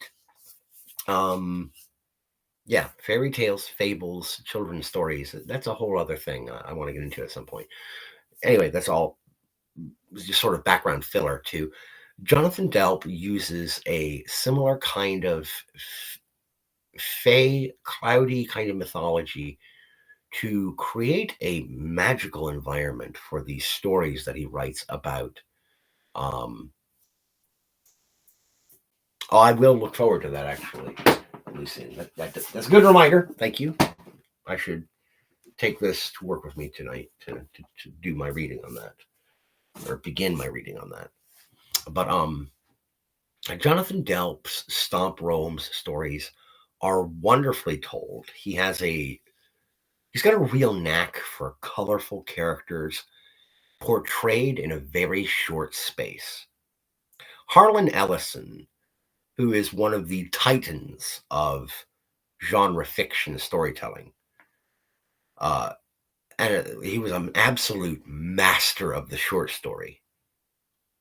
yeah, fairy tales, fables, children's stories, that's a whole other thing I want to get into at some point. Anyway, that's all just sort of background filler too. Jonathan Delp uses a similar kind of fey, cloudy kind of mythology to create a magical environment for these stories that he writes about. Oh, I will look forward to that actually, Lucian. That's a good reminder. Thank you. I should take this to work with me tonight to do my reading on that, or begin my reading on that. But Jonathan Delp's Stomp Rome's stories are wonderfully told. He's got a real knack for colorful characters portrayed in a very short space. Harlan Ellison, who is one of the titans of genre fiction storytelling, and he was an absolute master of the short story.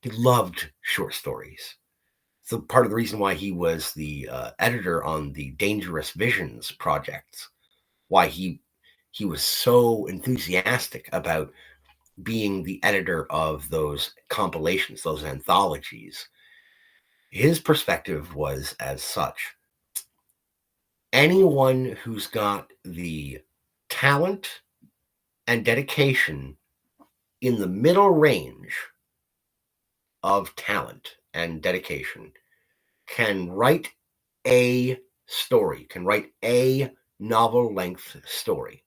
He loved short stories. So part of the reason why he was the editor on the Dangerous Visions projects, why he was so enthusiastic about being the editor of those compilations, those anthologies. His perspective was as such. Anyone who's got the talent and dedication in the middle range of talent and dedication can write a story, can write a novel-length story.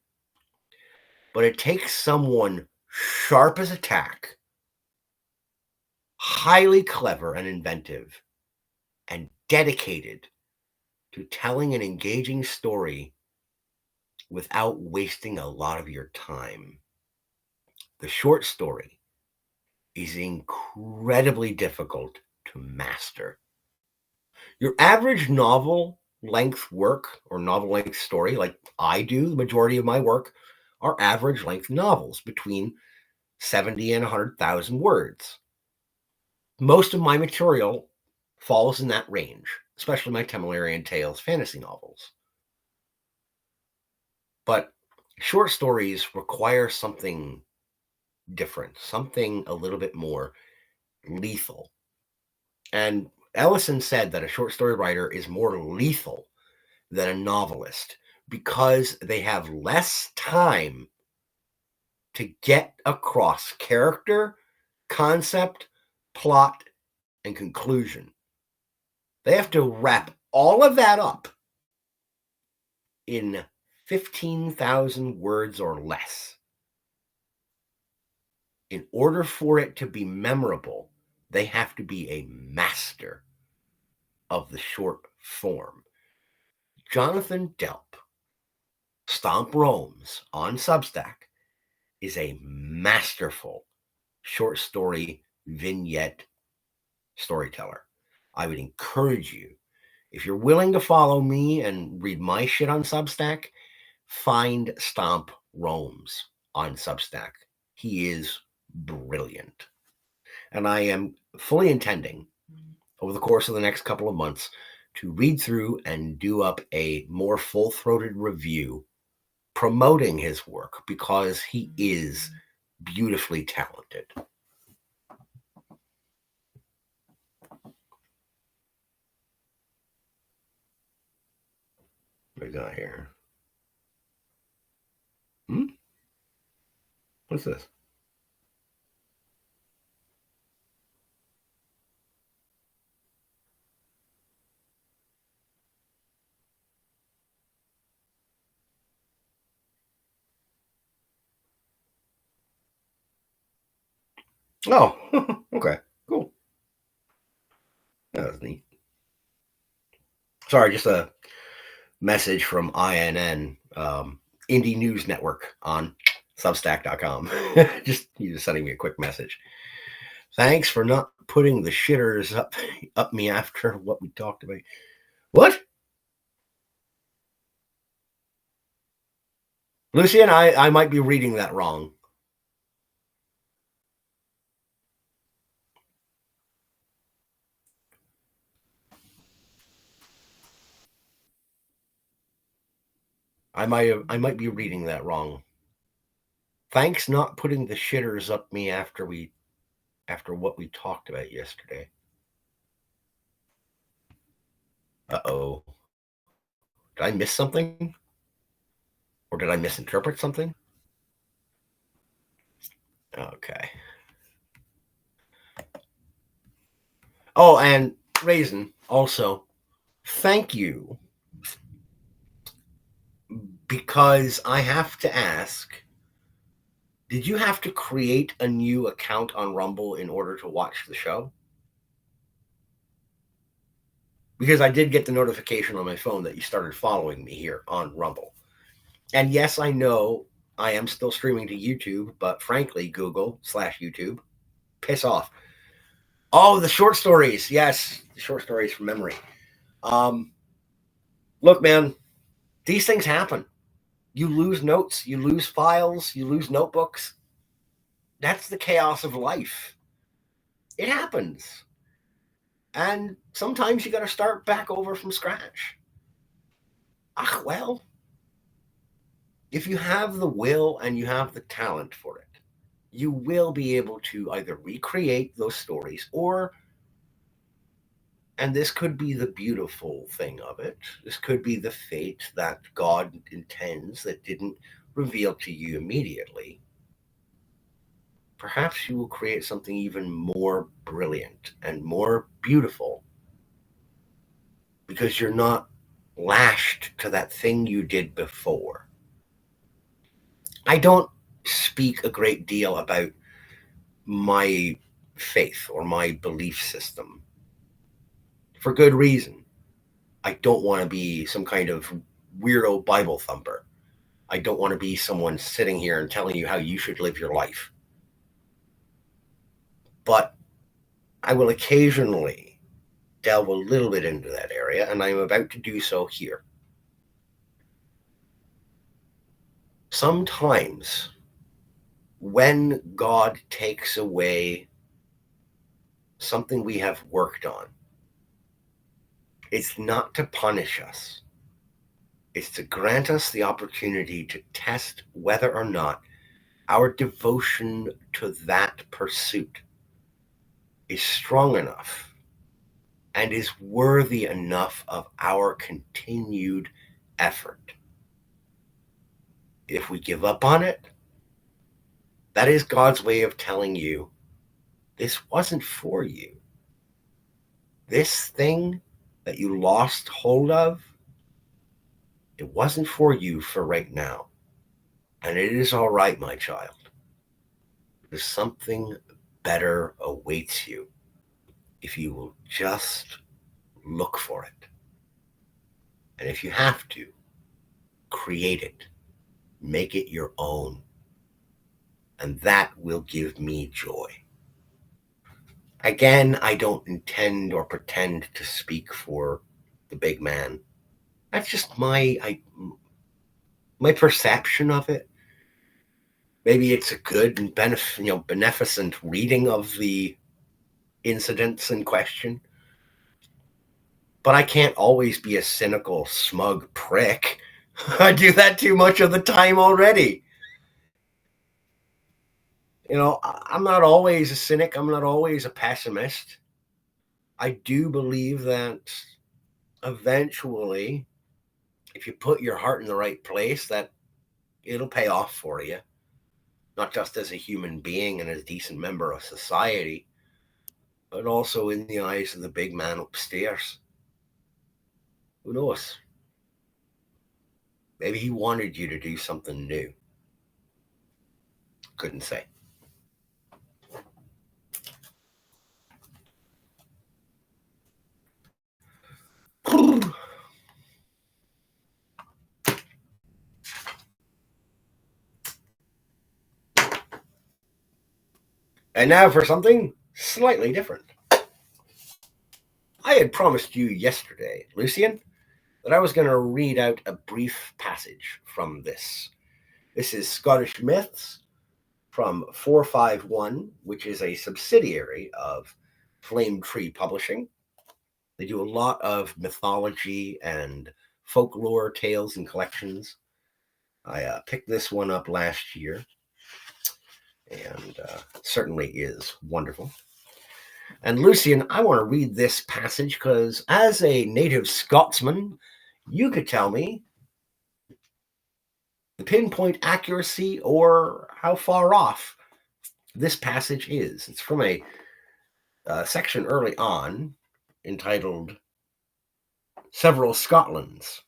But it takes someone sharp as a tack, highly clever and inventive, and dedicated to telling an engaging story without wasting a lot of your time. The short story is incredibly difficult to master. Your average novel length work or novel length story, like I do, the majority of my work are average length novels between 70 and 100,000 words. Most of my material falls in that range, especially my Temerian Tales fantasy novels. But short stories require something different, something a little bit more lethal. And Ellison said that a short story writer is more lethal than a novelist because they have less time to get across character, concept, plot, and conclusion. They have to wrap all of that up in 15,000 words or less. In order for it to be memorable, they have to be a master of the short form. Jonathan Delp, Stomp Rome's on Substack, is a masterful short story vignette storyteller. I would encourage you, if you're willing to follow me and read my shit on Substack, find Stomp Rome's on Substack. He is brilliant. And I am fully intending over the course of the next couple of months to read through and do up a more full-throated review promoting his work because he is beautifully talented. What we got here? What's this? Oh, okay, cool. That was neat. Sorry, just a message from INN, Indie News Network on Substack.com. Just sending me a quick message. Thanks for not putting the shitters up me after what we talked about. What? Lucian, I might be reading that wrong. I might be reading that wrong. Thanks not putting the shitters up me after what we talked about yesterday. Uh-oh. Did I miss something? Or did I misinterpret something? Okay. Oh, and Raisin, also, thank you, because I have to ask, did you have to create a new account on Rumble in order to watch the show? Because I did get the notification on my phone that you started following me here on Rumble. And yes, I know I am still streaming to YouTube, but frankly, Google/YouTube, piss off. Oh, the short stories. Yes, the short stories from memory. Um, Look, man, these things happen. You lose notes, you lose files, you lose notebooks. That's the chaos of life. It happens. And sometimes you got to start back over from scratch. Ah, well, if you have the will and you have the talent for it, you will be able to either recreate those stories or, and this could be the beautiful thing of it, this could be the fate that God intends that didn't reveal to you immediately. Perhaps you will create something even more brilliant and more beautiful because you're not lashed to that thing you did before. I don't speak a great deal about my faith or my belief system for good reason. I don't want to be some kind of weirdo Bible thumper. I don't want to be someone sitting here and telling you how you should live your life. But I will occasionally delve a little bit into that area, and I'm about to do so here. Sometimes when God takes away something we have worked on, it's not to punish us. It's to grant us the opportunity to test whether or not our devotion to that pursuit is strong enough and is worthy enough of our continued effort. If we give up on it, that is God's way of telling you this wasn't for you. This thing that you lost hold of, it wasn't for you for right now. And it is all right, my child. There's something better awaits you if you will just look for it. And if you have to, create it, make it your own. And that will give me joy. Again, I don't intend or pretend to speak for the big man. That's just my perception of it. Maybe it's a good and beneficent reading of the incidents in question. But I can't always be a cynical, smug prick. I do that too much of the time already. I'm not always a cynic. I'm not always a pessimist. I do believe that eventually, if you put your heart in the right place, that it'll pay off for you, not just as a human being and as a decent member of society, but also in the eyes of the big man upstairs. Who knows? Maybe he wanted you to do something new. Couldn't say. And now for something slightly different. I had promised you yesterday, Lucian, that I was going to read out a brief passage from this. This is Scottish Myths from 451, which is a subsidiary of Flame Tree Publishing. They do a lot of mythology and folklore tales and collections. I picked this one up last year, and certainly is wonderful. And Lucian, I want to read this passage because, as a native Scotsman, you could tell me the pinpoint accuracy or how far off this passage is. It's from a section early on entitled Several Scotlands.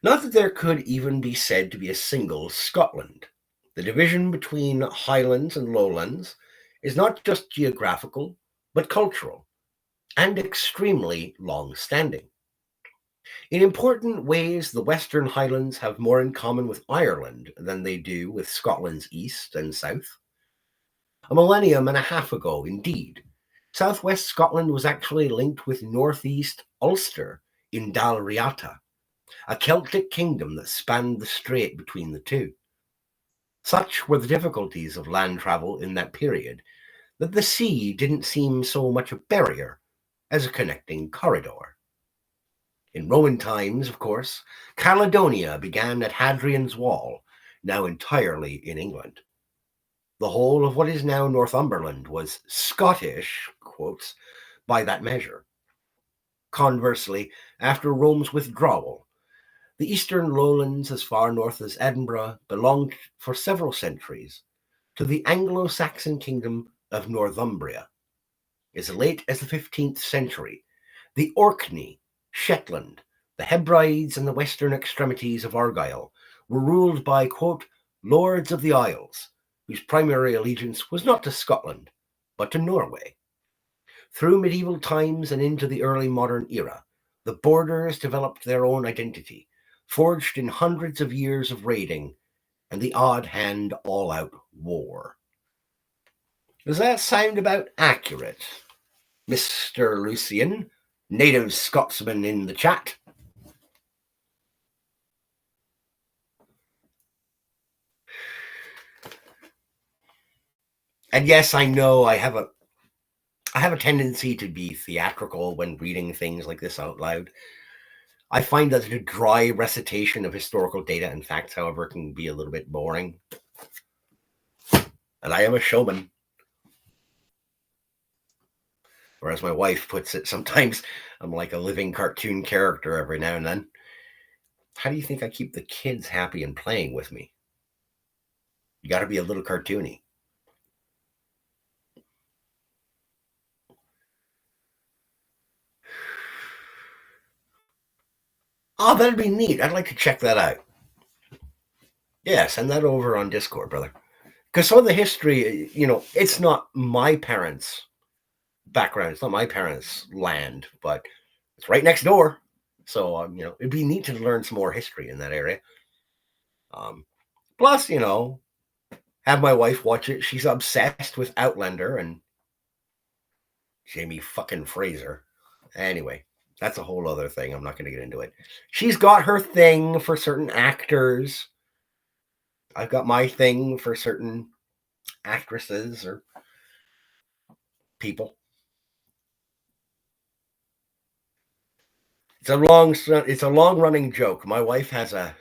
Not that there could even be said to be a single Scotland. The division between highlands and lowlands is not just geographical, but cultural, and extremely long-standing. In important ways, the Western Highlands have more in common with Ireland than they do with Scotland's east and south. A millennium and a half ago, indeed, southwest Scotland was actually linked with northeast Ulster in Dalriata, a Celtic kingdom that spanned the strait between the two. Such were the difficulties of land travel in that period that the sea didn't seem so much a barrier as a connecting corridor. In Roman times, of course, Caledonia began at Hadrian's Wall, now entirely in England. The whole of what is now Northumberland was Scottish, quotes, by that measure. Conversely, after Rome's withdrawal, the eastern lowlands as far north as Edinburgh belonged for several centuries to the Anglo-Saxon kingdom of Northumbria. As late as the 15th century, the Orkney, Shetland, the Hebrides, and the western extremities of Argyll were ruled by, quote, lords of the Isles, whose primary allegiance was not to Scotland, but to Norway. Through medieval times and into the early modern era, the borders developed their own identity, forged in hundreds of years of raiding and the odd-hand all-out war. Does that sound about accurate, Mr. Lucian, native Scotsman in the chat? And yes, I know I have a tendency to be theatrical when reading things like this out loud. I find that a dry recitation of historical data and facts, however, can be a little bit boring. And I am a showman. Or as my wife puts it, sometimes I'm like a living cartoon character every now and then. How do you think I keep the kids happy and playing with me? You got to be a little cartoony. Oh, that'd be neat. I'd like to check that out. Yeah, send that over on Discord, brother. Because some of the history, it's not my parents' background. It's not my parents' land, but it's right next door. So, it'd be neat to learn some more history in that area. Plus, have my wife watch it. She's obsessed with Outlander and Jamie fucking Fraser. Anyway, that's a whole other thing. I'm not going to get into it. She's got her thing for certain actors. I've got my thing for certain actresses or people. It's a long running joke. My wife has a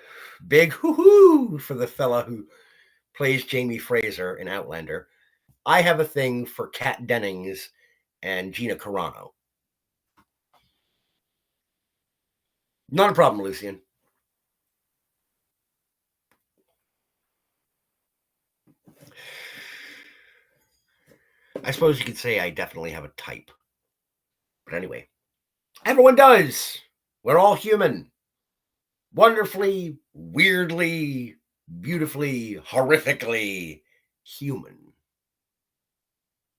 big hoo-hoo for the fella who plays Jamie Fraser in Outlander. I have a thing for Kat Dennings and Gina Carano. Not a problem, Lucian. I suppose you could say I definitely have a type. But anyway, everyone does. We're all human. Wonderfully, weirdly, beautifully, horrifically human.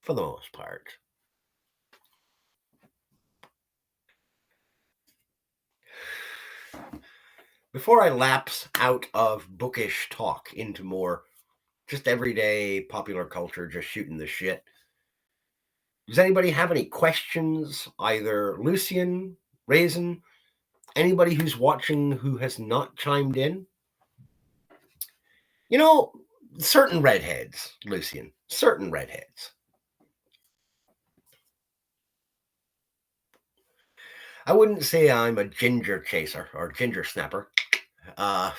For the most part. Before I lapse out of bookish talk into more just everyday popular culture, just shooting the shit, does anybody have any questions? Either Lucian, Raisin, anybody who's watching who has not chimed in? You know, certain redheads, Lucian, certain redheads. I wouldn't say I'm a ginger chaser or ginger snapper. That's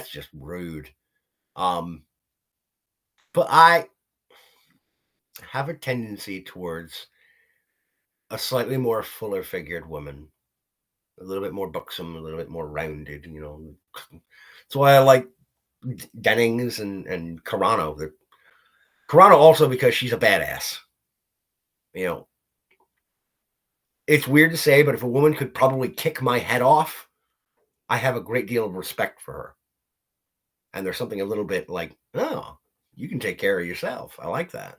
just rude. But I have a tendency towards a slightly more fuller figured woman, a little bit more buxom, a little bit more rounded. That's why I like Dennings and Carano. Carano also because she's a badass. It's weird to say, but if a woman could probably kick my head off, I have a great deal of respect for her. And there's something a little bit like, oh, you can take care of yourself. I like that.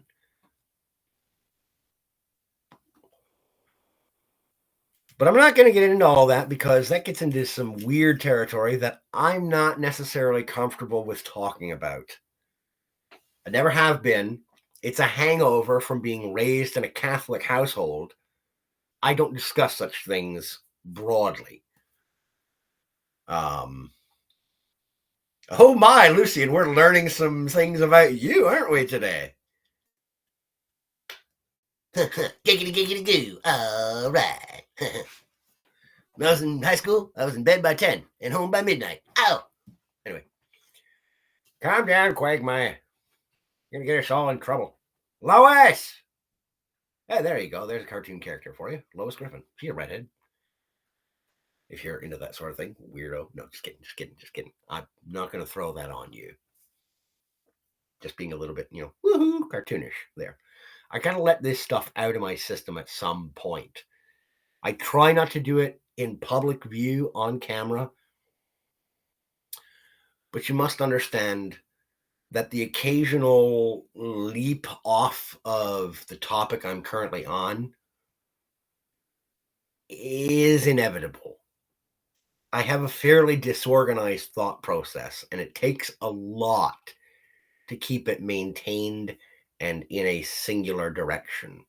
But I'm not going to get into all that because that gets into some weird territory that I'm not necessarily comfortable with talking about. I never have been. It's a hangover from being raised in a Catholic household. I don't discuss such things broadly. Oh my, Lucian, we're learning some things about you, aren't we, today? Giggity giggity goo. All right. When I was in high school, I was in bed by 10 and home by midnight. Ow! Anyway. Calm down, Quagmire. You're going to get us all in trouble. Lois! Hey, there you go. There's a cartoon character for you. Lois Griffin. She's a redhead. If you're into that sort of thing. Weirdo. No, just kidding. I'm not going to throw that on you. Just being a little bit, woohoo, cartoonish there. I got to let this stuff out of my system at some point. I try not to do it in public view on camera, but you must understand that the occasional leap off of the topic I'm currently on is inevitable. I have a fairly disorganized thought process, and it takes a lot to keep it maintained and in a singular direction.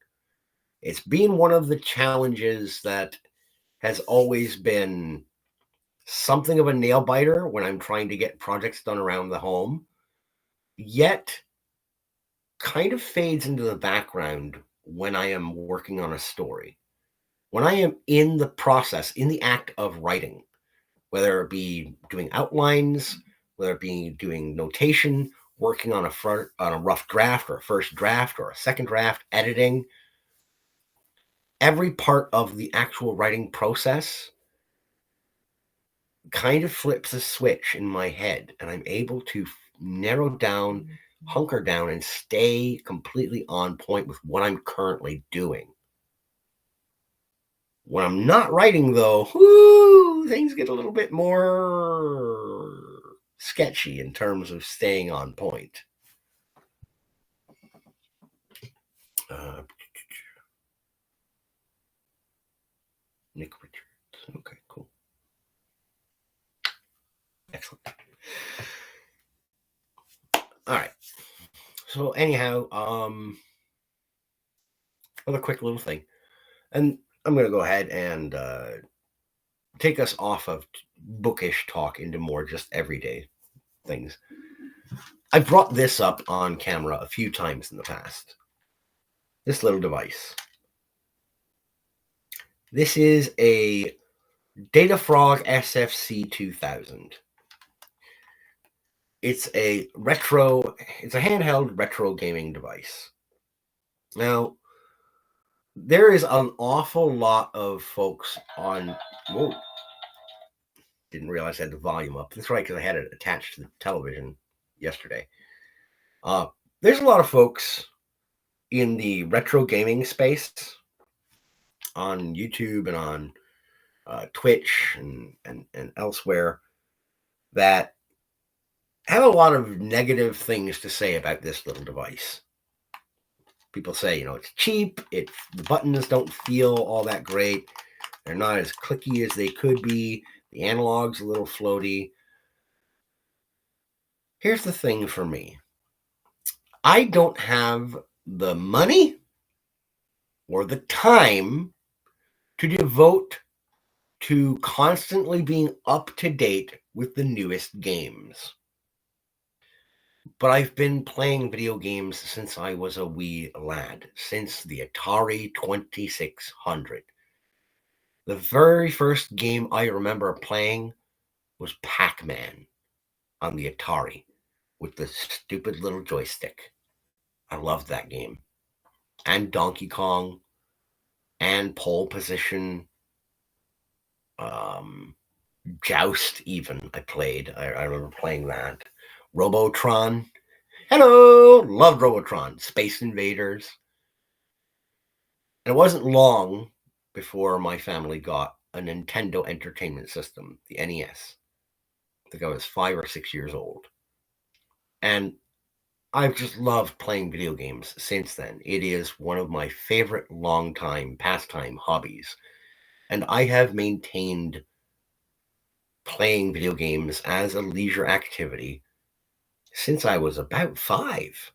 It's been one of the challenges that has always been something of a nail biter when I'm trying to get projects done around the home, yet kind of fades into the background when I am working on a story. When I am in the process, in the act of writing, whether it be doing outlines, whether it be doing notation, working on a rough draft or a first draft or a second draft, editing, every part of the actual writing process kind of flips a switch in my head, and I'm able to narrow down, hunker down, and stay completely on point with what I'm currently doing. When I'm not writing, though, things get a little bit more sketchy in terms of staying on point. Nick Richards. Okay, cool. Excellent. All right. So anyhow, another quick little thing. And I'm going to go ahead and take us off of bookish talk into more just everyday things. I've brought this up on camera a few times in the past. This little device. This is a Data Frog SFC 2000. It's a handheld retro gaming device. Now, there is an awful lot of folks on. Whoa. Didn't realize I had the volume up. That's right, because I had it attached to the television yesterday. There's a lot of folks in the retro gaming space on YouTube and on Twitch and elsewhere that have a lot of negative things to say about this little device. People say, it's cheap. The buttons don't feel all that great. They're not as clicky as they could be. The analog's a little floaty. Here's the thing for me. I don't have the money or the time to devote to constantly being up to date with the newest games. But I've been playing video games since I was a wee lad, since the Atari 2600. The very first game I remember playing was Pac-Man on the Atari with the stupid little joystick. I loved that game. And Donkey Kong and Pole Position. Joust even I played. I remember playing that. Robotron. Hello! Loved Robotron. Space Invaders. And it wasn't long before my family got a Nintendo Entertainment System, the NES. I think I was 5 or 6 years old. And I've just loved playing video games since then. It is one of my favorite long-time pastime hobbies. And I have maintained playing video games as a leisure activity since I was about 5.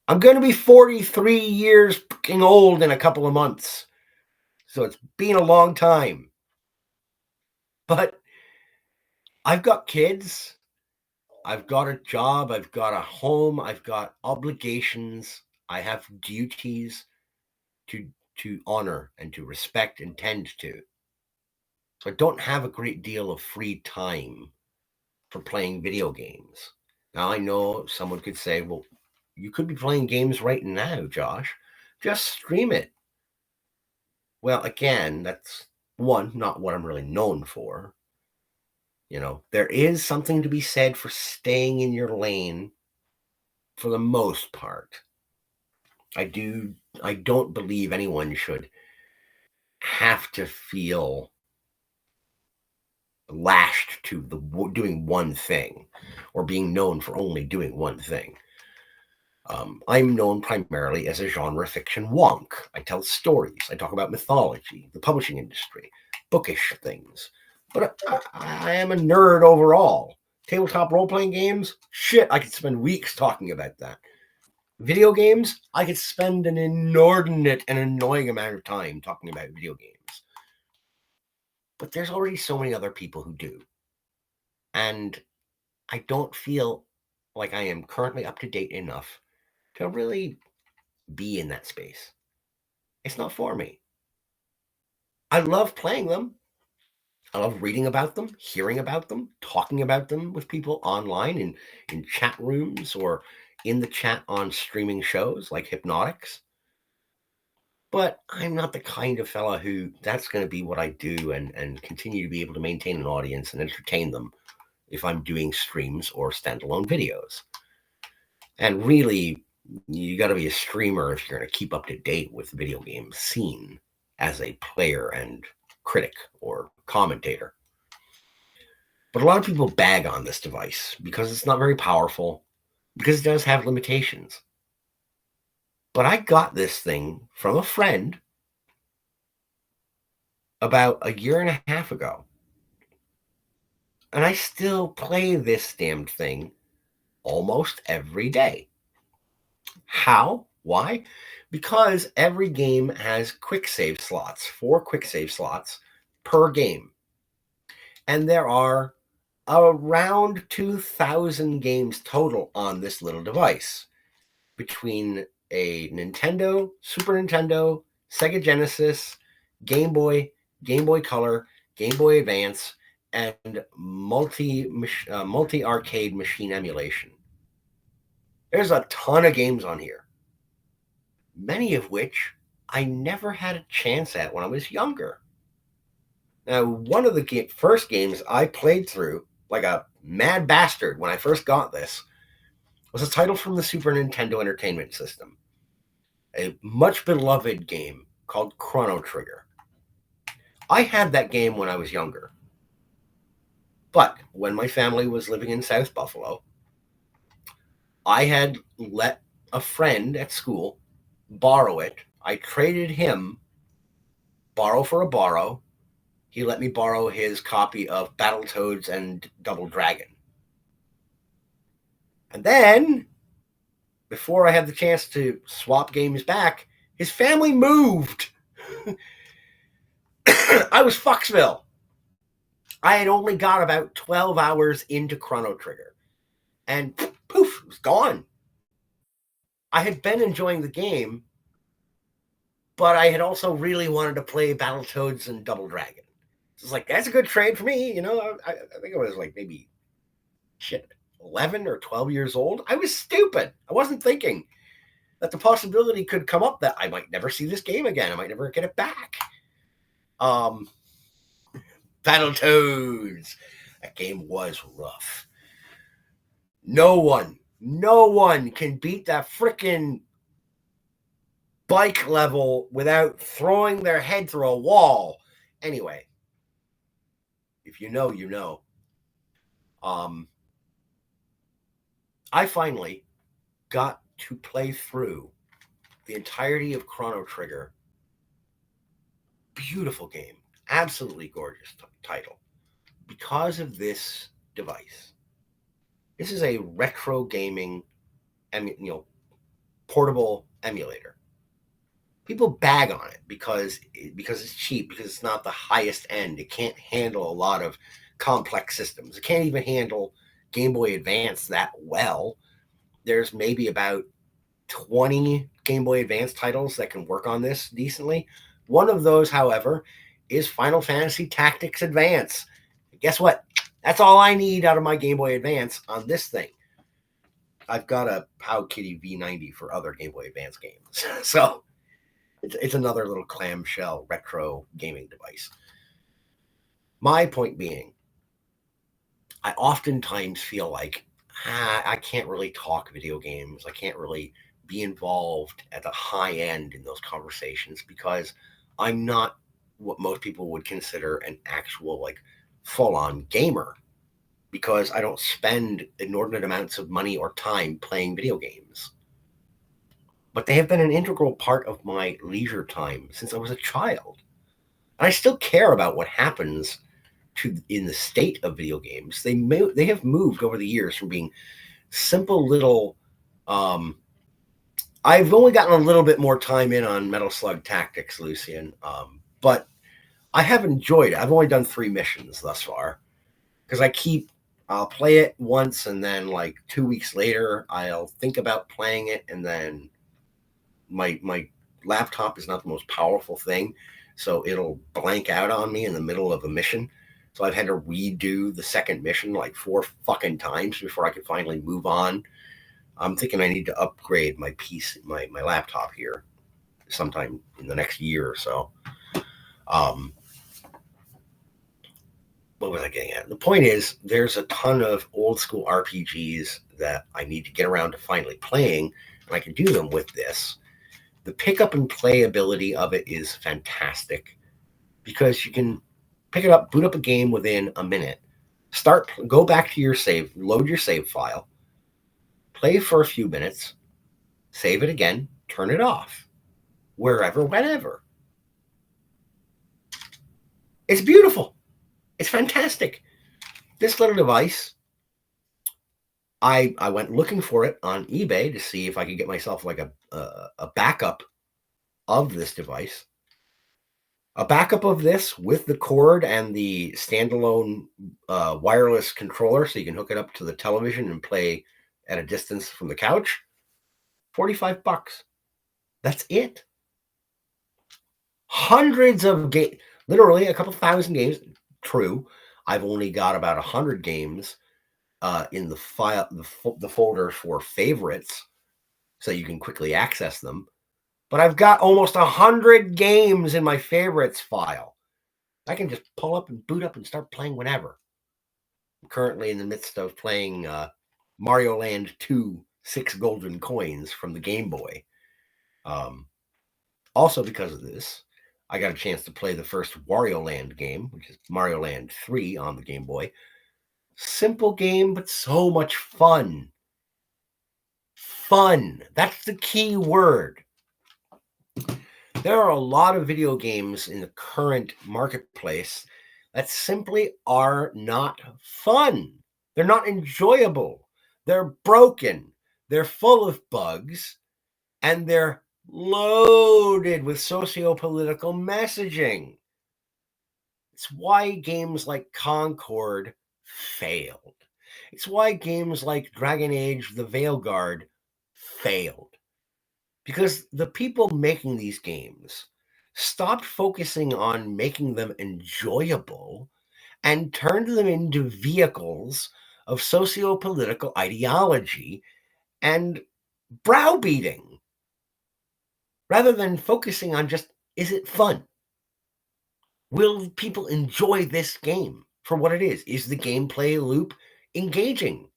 I'm going to be 43 years fucking old in a couple of months. So it's been a long time. But I've got kids. I've got a job. I've got a home. I've got obligations. I have duties to honor and to respect and tend to. So I don't have a great deal of free time for playing video games. Now, I know someone could say, well, you could be playing games right now, Josh. Just stream it. Well, again, that's not what I'm really known for. There is something to be said for staying in your lane for the most part. I don't believe anyone should have to feel lashed to doing one thing or being known for only doing one thing. I'm known primarily as a genre fiction wonk. I tell stories. I talk about mythology, the publishing industry, bookish things. But I am a nerd overall. Tabletop role-playing games? Shit, I could spend weeks talking about that. Video games? I could spend an inordinate and annoying amount of time talking about video games. But there's already so many other people who do. And I don't feel like I am currently up to date enough to really be in that space. It's not for me. I love playing them. I love reading about them, hearing about them, talking about them with people online in chat rooms or in the chat on streaming shows like Hypnotics. But I'm not the kind of fella who that's going to be what I do and continue to be able to maintain an audience and entertain them if I'm doing streams or standalone videos. And really, you got to be a streamer if you're going to keep up to date with the video game scene as a player and critic or commentator. But a lot of people bag on this device because it's not very powerful, because it does have limitations. But I got this thing from a friend about a year and a half ago. And I still play this damned thing almost every day. How? Why? Because every game has quick save slots, 4 quick save slots per game. And there are around 2,000 games total on this little device between a Nintendo, Super Nintendo, Sega Genesis, Game Boy Color, Game Boy Advance, and multi arcade machine emulation. There's a ton of games on here, many of which I never had a chance at when I was younger. Now, one of the first games I played through, like a mad bastard when I first got this, was a title from the Super Nintendo Entertainment System, a much beloved game called Chrono Trigger. I had that game when I was younger, but when my family was living in South Buffalo, I had let a friend at school borrow it. I traded him borrow for a borrow. He let me borrow his copy of Battletoads and Double Dragon. And then, before I had the chance to swap games back, his family moved. I was Foxville. I had only got about 12 hours into Chrono Trigger. And poof, it was gone. I had been enjoying the game, but I had also really wanted to play Battletoads and Double Dragon. So it's like, that's a good trade for me. You know, I think I was like maybe, 11 or 12 years old. I was stupid. I wasn't thinking that the possibility could come up that I might never see this game again. I might never get it back. Battletoads. That game was rough. No one can beat that frickin' bike level without throwing their head through a wall. Anyway, if you know, you know. I finally got to play through the entirety of Chrono Trigger. Beautiful game. Absolutely gorgeous title. Because of this device. This is a retro gaming, portable emulator. People bag on it because it's cheap, because it's not the highest end. It can't handle a lot of complex systems. It can't even handle Game Boy Advance that well. There's maybe about 20 Game Boy Advance titles that can work on this decently. One of those, however, is Final Fantasy Tactics Advance. And guess what? That's all I need out of my Game Boy Advance on this thing. I've got a POW Kitty V90 for other Game Boy Advance games. So it's another little clamshell retro gaming device. My point being, I oftentimes feel like I can't really talk video games. I can't really be involved at the high end in those conversations because I'm not what most people would consider an actual, like, full-on gamer, because I don't spend inordinate amounts of money or time playing video games. But they have been an integral part of my leisure time since I was a child. And I still care about what happens in the state of video games. They have moved over the years from being simple little. I've only gotten a little bit more time in on Metal Slug Tactics, Lucian, but I have enjoyed it. I've only done 3 missions thus far because I'll play it once, and then like 2 weeks later, I'll think about playing it, and then my laptop is not the most powerful thing, so it'll blank out on me in the middle of a mission. So I've had to redo the second mission like 4 fucking times before I could finally move on. I'm thinking I need to upgrade my PC, my laptop here sometime in the next year or so. What was I getting at? The point is, there's a ton of old school RPGs that I need to get around to finally playing, and I can do them with this. The pick up and play ability of it is fantastic because you can pick it up, boot up a game within a minute, go back to your save, load your save file, play for a few minutes, save it again, turn it off, wherever, whenever. It's beautiful. It's fantastic. This little device, I went looking for it on eBay to see if I could get myself like a backup of this device. A backup of this with the cord and the standalone wireless controller so you can hook it up to the television and play at a distance from the couch. $45. That's it. Hundreds of games, literally a couple thousand games. true. I've only got about 100 games in the file, the folder for favorites, so you can quickly access them. But I've got almost 100 games in my favorites file. I can just pull up and boot up and start playing whenever. I'm currently in the midst of playing Mario Land 2 6 Golden Coins from the Game Boy. Also, because of this, I got a chance to play the first Wario Land game, which is Mario Land 3 on the Game Boy. Simple game, but so much fun. Fun. That's the key word. There are a lot of video games in the current marketplace that simply are not fun. They're not enjoyable. They're broken. They're full of bugs, and they're loaded with socio-political messaging. It's why games like Concord failed. It's why games like Dragon Age The Veilguard failed. Because the people making these games stopped focusing on making them enjoyable and turned them into vehicles of socio-political ideology and browbeating, rather than focusing on just, is it fun? Will people enjoy this game for what it is? Is the gameplay loop engaging?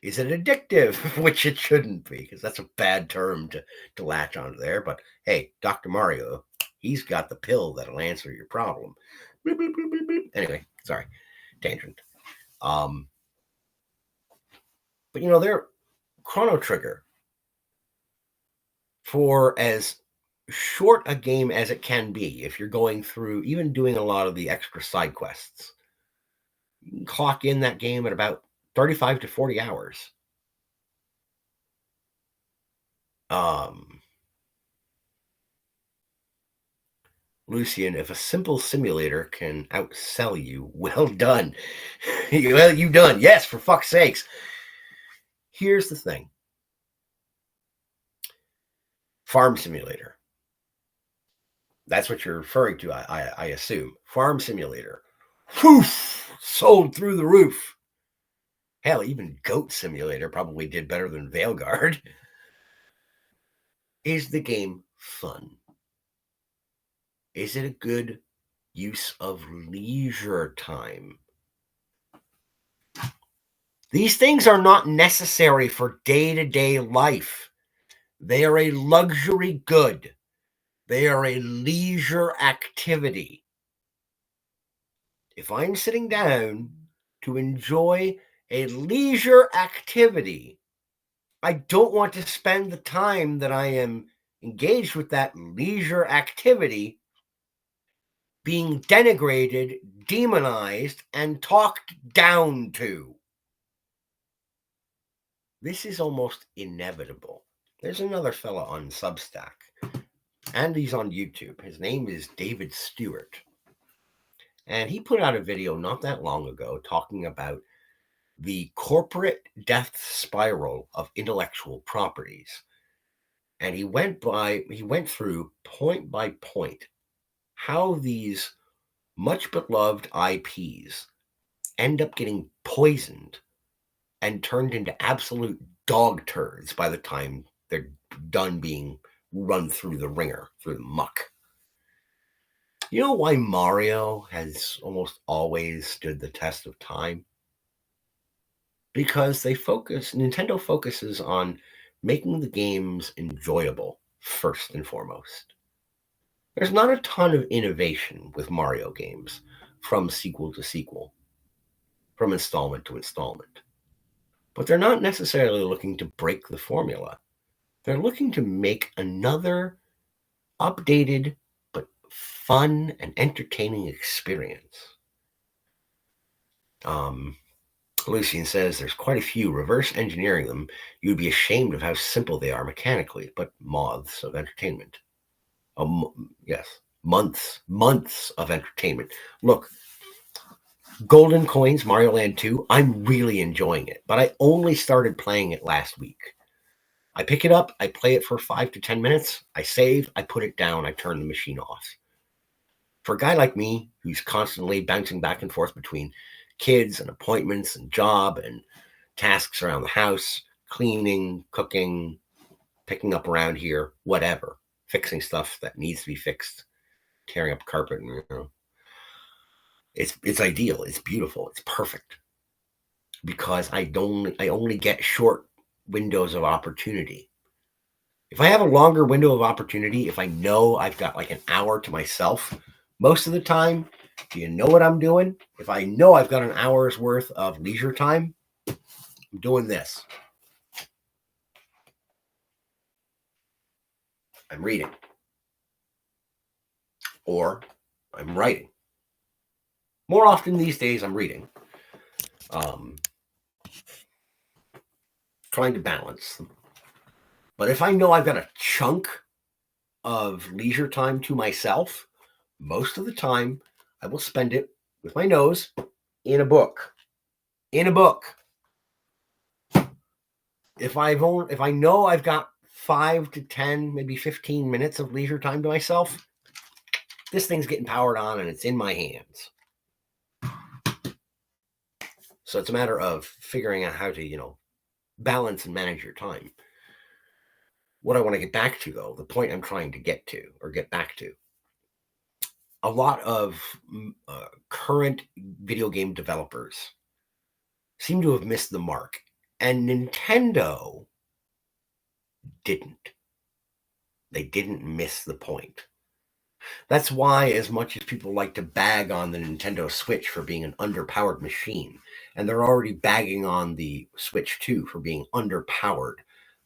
Is it addictive? Which it shouldn't be, because that's a bad term to latch onto there. But hey, Dr. Mario, he's got the pill that'll answer your problem. Beep, beep, beep, beep, beep. Anyway, sorry, tangent. But they're Chrono Trigger, for as short a game as it can be, if you're going through, even doing a lot of the extra side quests, you can clock in that game at about 35 to 40 hours. Lucian, if a simple simulator can outsell you, well done. Well, you done. Yes, for fuck's sakes. Here's the thing. Farm Simulator. That's what you're referring to, I assume. Farm Simulator. Woof! Sold through the roof. Hell, even Goat Simulator probably did better than Veilguard. Is the game fun? Is it a good use of leisure time? These things are not necessary for day-to-day life. They are a luxury good. They are a leisure activity. If I'm sitting down to enjoy a leisure activity, I don't want to spend the time that I am engaged with that leisure activity being denigrated, demonized, and talked down to. This is almost inevitable. There's another fella on Substack, and he's on YouTube. His name is David Stewart. And he put out a video not that long ago talking about the corporate death spiral of intellectual properties. And he went through point by point how these much beloved IPs end up getting poisoned and turned into absolute dog turds by the time they're done being run through the ringer, through the muck. You know why Mario has almost always stood the test of time? Because Nintendo focuses on making the games enjoyable first and foremost. There's not a ton of innovation with Mario games from sequel to sequel, from installment to installment. But they're not necessarily looking to break the formula. They're looking to make another updated but fun and entertaining experience. Lucian says there's quite a few. Reverse engineering them, you'd be ashamed of how simple they are mechanically, but moths of entertainment. Yes, months of entertainment. Look, Golden Coins, Mario Land 2, I'm really enjoying it, but I only started playing it last week. I pick it up, I play it for 5 to 10 minutes, I save, I put it down, I turn the machine off. For a guy like me, who's constantly bouncing back and forth between kids and appointments and job and tasks around the house, cleaning, cooking, picking up around here, whatever, fixing stuff that needs to be fixed, tearing up carpet, and it's ideal, it's beautiful, it's perfect, because I only get short windows of opportunity. If I have a longer window of opportunity, if I know I've got like an hour to myself, most of the time, do you know what I'm doing? If I know I've got an hour's worth of leisure time, I'm doing this. I'm reading. Or I'm writing. More often these days, I'm reading. Trying to balance them. But if I know I've got a chunk of leisure time to myself, most of the time I will spend it with my nose in a book. In a book. If I know I've got 5 to 10, maybe 15 minutes of leisure time to myself, this thing's getting powered on and it's in my hands. So it's a matter of figuring out how to, balance and manage your time. What I want to get back to, though, the point I'm trying to get to or get back to, a lot of current video game developers seem to have missed the mark, and Nintendo didn't. They didn't miss the point. That's why, as much as people like to bag on the Nintendo Switch for being an underpowered machine, and they're already bagging on the Switch 2 for being underpowered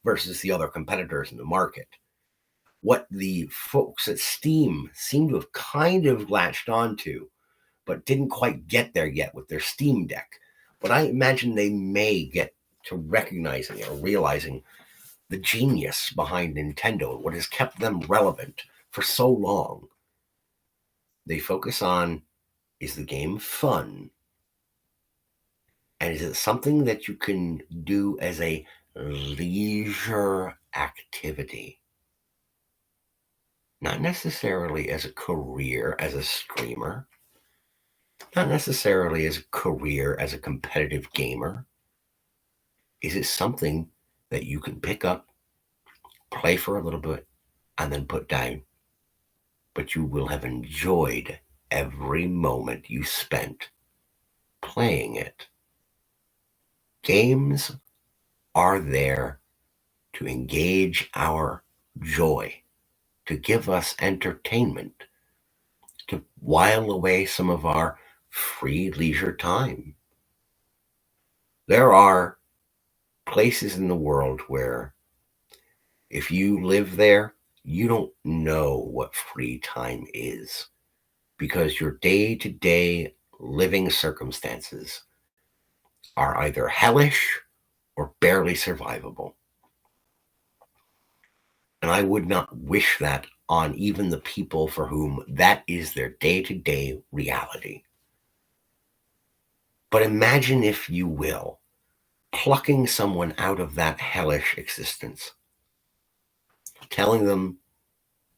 versus the other competitors in the market, what the folks at Steam seem to have kind of latched onto, but didn't quite get there yet with their Steam Deck. But I imagine they may get to recognizing or realizing the genius behind Nintendo and what has kept them relevant for so long. They focus on, is the game fun? And is it something that you can do as a leisure activity? Not necessarily as a career as a streamer, not necessarily as a career as a competitive gamer. Is it something that you can pick up, play for a little bit, and then put down? But you will have enjoyed every moment you spent playing it. Games are there to engage our joy, to give us entertainment, to while away some of our free leisure time. There are places in the world where if you live there, you don't know what free time is, because your day-to-day living circumstances are either hellish or barely survivable. And I would not wish that on even the people for whom that is their day-to-day reality. But imagine, if you will, plucking someone out of that hellish existence, telling them,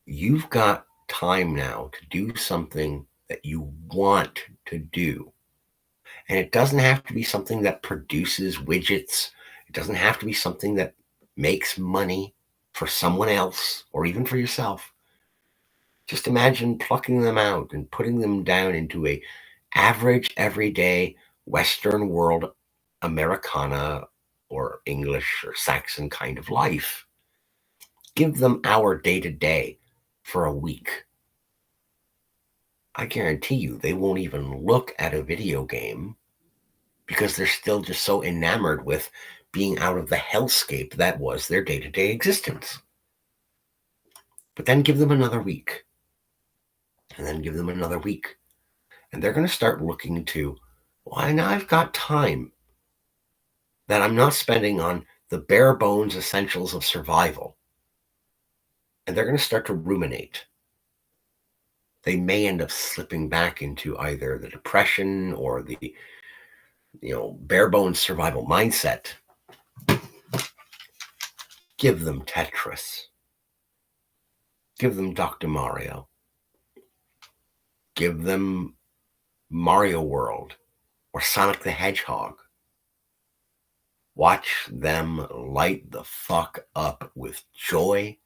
you've got time now to do something that you want to do. And it doesn't have to be something that produces widgets. It doesn't have to be something that makes money for someone else or even for yourself. Just imagine plucking them out and putting them down into a average, everyday Western world Americana or English or Saxon kind of life. Give them our day-to-day for a week. I guarantee you they won't even look at a video game because they're still just so enamored with being out of the hellscape that was their day-to-day existence. But then give them another week. And then give them another week. And they're going to start looking to, well, now I've got time that I'm not spending on the bare bones essentials of survival. And they're going to start to ruminate. They may end up slipping back into either the depression or the bare bones survival mindset. Give them Tetris. Give them Dr. Mario. Give them Mario World or Sonic the Hedgehog. Watch them light the fuck up with joy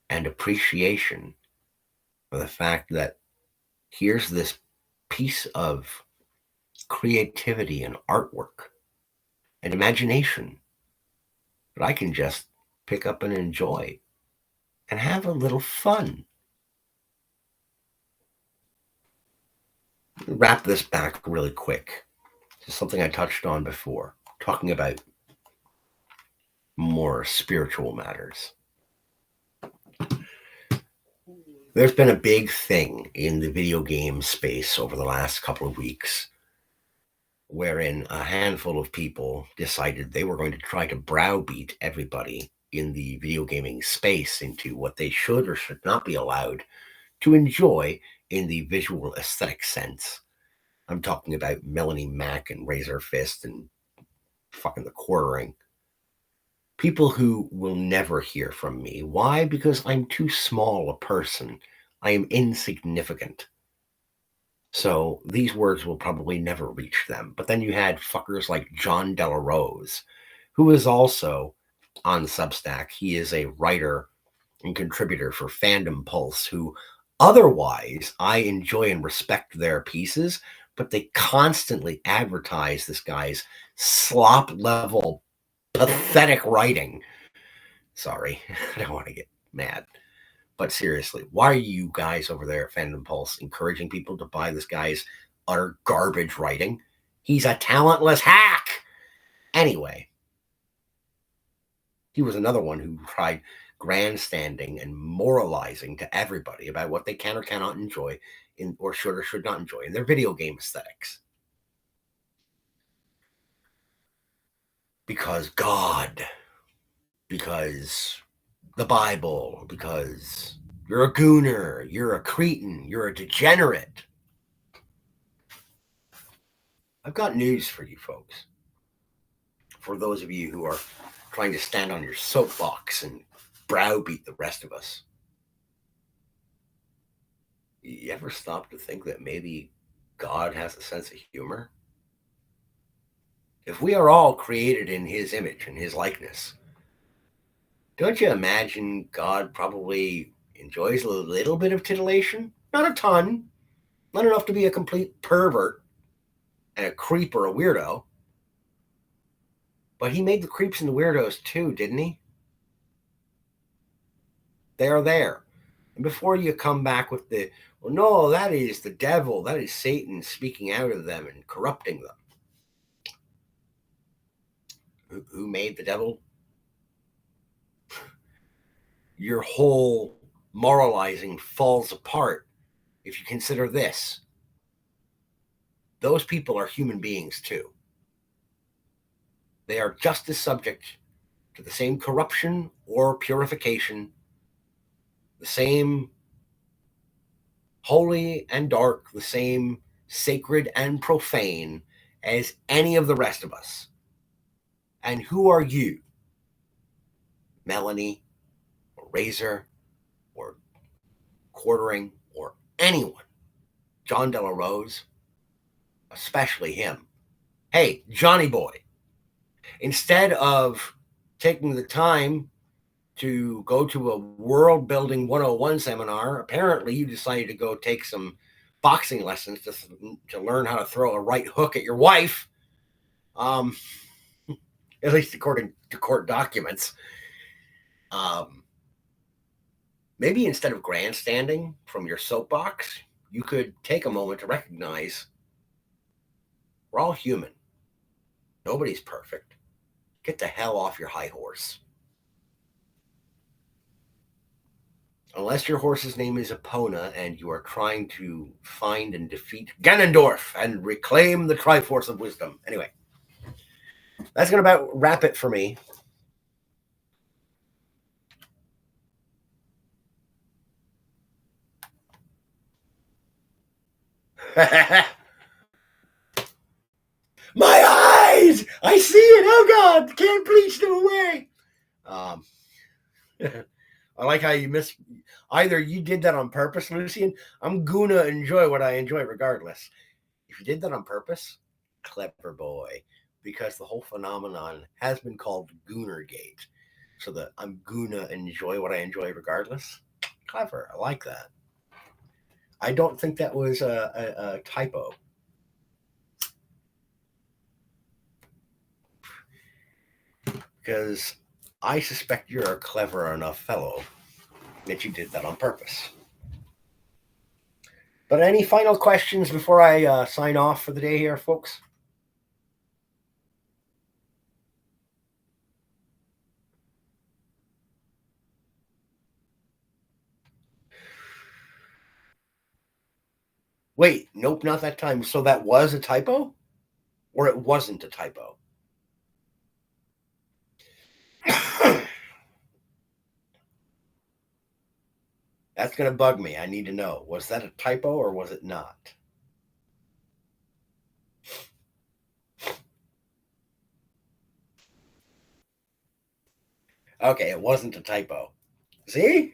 and appreciation for the fact that here's this piece of creativity and artwork and imagination that I can just pick up and enjoy and have a little fun. Wrap this back really quick. Just something I touched on before, talking about more spiritual matters. There's been a big thing in the video game space over the last couple of weeks wherein a handful of people decided they were going to try to browbeat everybody in the video gaming space into what they should or should not be allowed to enjoy in the visual aesthetic sense. I'm talking about Melanie Mac and Razor Fist and fucking the Quartering. People who will never hear from me. Why? Because I'm too small a person. I am insignificant. So these words will probably never reach them. But then you had fuckers like John Delarose, who is also on Substack. He is a writer and contributor for Fandom Pulse, who otherwise I enjoy and respect their pieces, but they constantly advertise this guy's slop level pathetic writing. Sorry, I don't want to get mad. But seriously, why are you guys over there at Fandom Pulse encouraging people to buy this guy's utter garbage writing? He's a talentless hack. Anyway, he was another one who tried grandstanding and moralizing to everybody about what they can or cannot enjoy in, or should not enjoy in their video game aesthetics. Because God, because the Bible, because you're a gooner, you're a cretin, you're a degenerate. I've got news for you folks. For those of you who are trying to stand on your soapbox and browbeat the rest of us. You ever stop to think that maybe God has a sense of humor? If we are all created in his image and his likeness, don't you imagine God probably enjoys a little bit of titillation? Not a ton. Not enough to be a complete pervert and a creep or a weirdo. But he made the creeps and the weirdos too, didn't he? They are there. And before you come back with the, well, no, that is the devil, that is Satan speaking out of them and corrupting them. Who made the devil? Your whole moralizing falls apart if you consider this. Those people are human beings too. They are just as subject to the same corruption or purification, the same holy and dark, the same sacred and profane as any of the rest of us. And who are you, Melanie, or Razor, or Quartering, or anyone, John Delarose, especially him? Hey, Johnny boy, instead of taking the time to go to a world building 101 seminar, apparently you decided to go take some boxing lessons to learn how to throw a right hook at your wife. At least according to court documents. Maybe instead of grandstanding from your soapbox, you could take a moment to recognize we're all human. Nobody's perfect. Get the hell off your high horse. Unless your horse's name is Epona and you are trying to find and defeat Ganondorf and reclaim the Triforce of Wisdom. Anyway, that's going to about wrap it for me. My eyes! I see it! Oh God! Can't bleach them away! I like how you Either you did that on purpose, Lucian. I'm gonna enjoy what I enjoy regardless. If you did that on purpose, clever boy. Because the whole phenomenon has been called Goonergate. So that I'm gonna enjoy what I enjoy regardless. Clever. I like that. I don't think that was a typo. Because I suspect you're a clever enough fellow that you did that on purpose. But any final questions before I sign off for the day here, folks? Wait, nope, not that time. So that was a typo? Or it wasn't a typo? That's going to bug me. I need to know. Was that a typo or was it not? Okay, it wasn't a typo. See?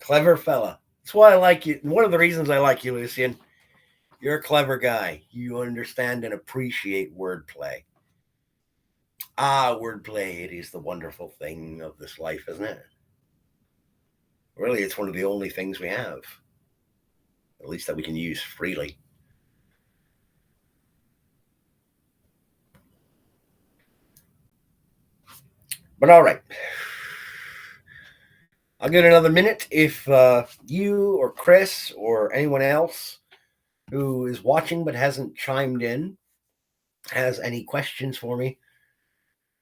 Clever fella. That's why I like you. One of the reasons I like you, Lucian. You're a clever guy. You understand and appreciate wordplay. Ah, wordplay. It is the wonderful thing of this life, isn't it? Really, it's one of the only things we have, at least that we can use freely. But all right. I'll get another minute if you or Chris or anyone else who is watching but hasn't chimed in has any questions for me.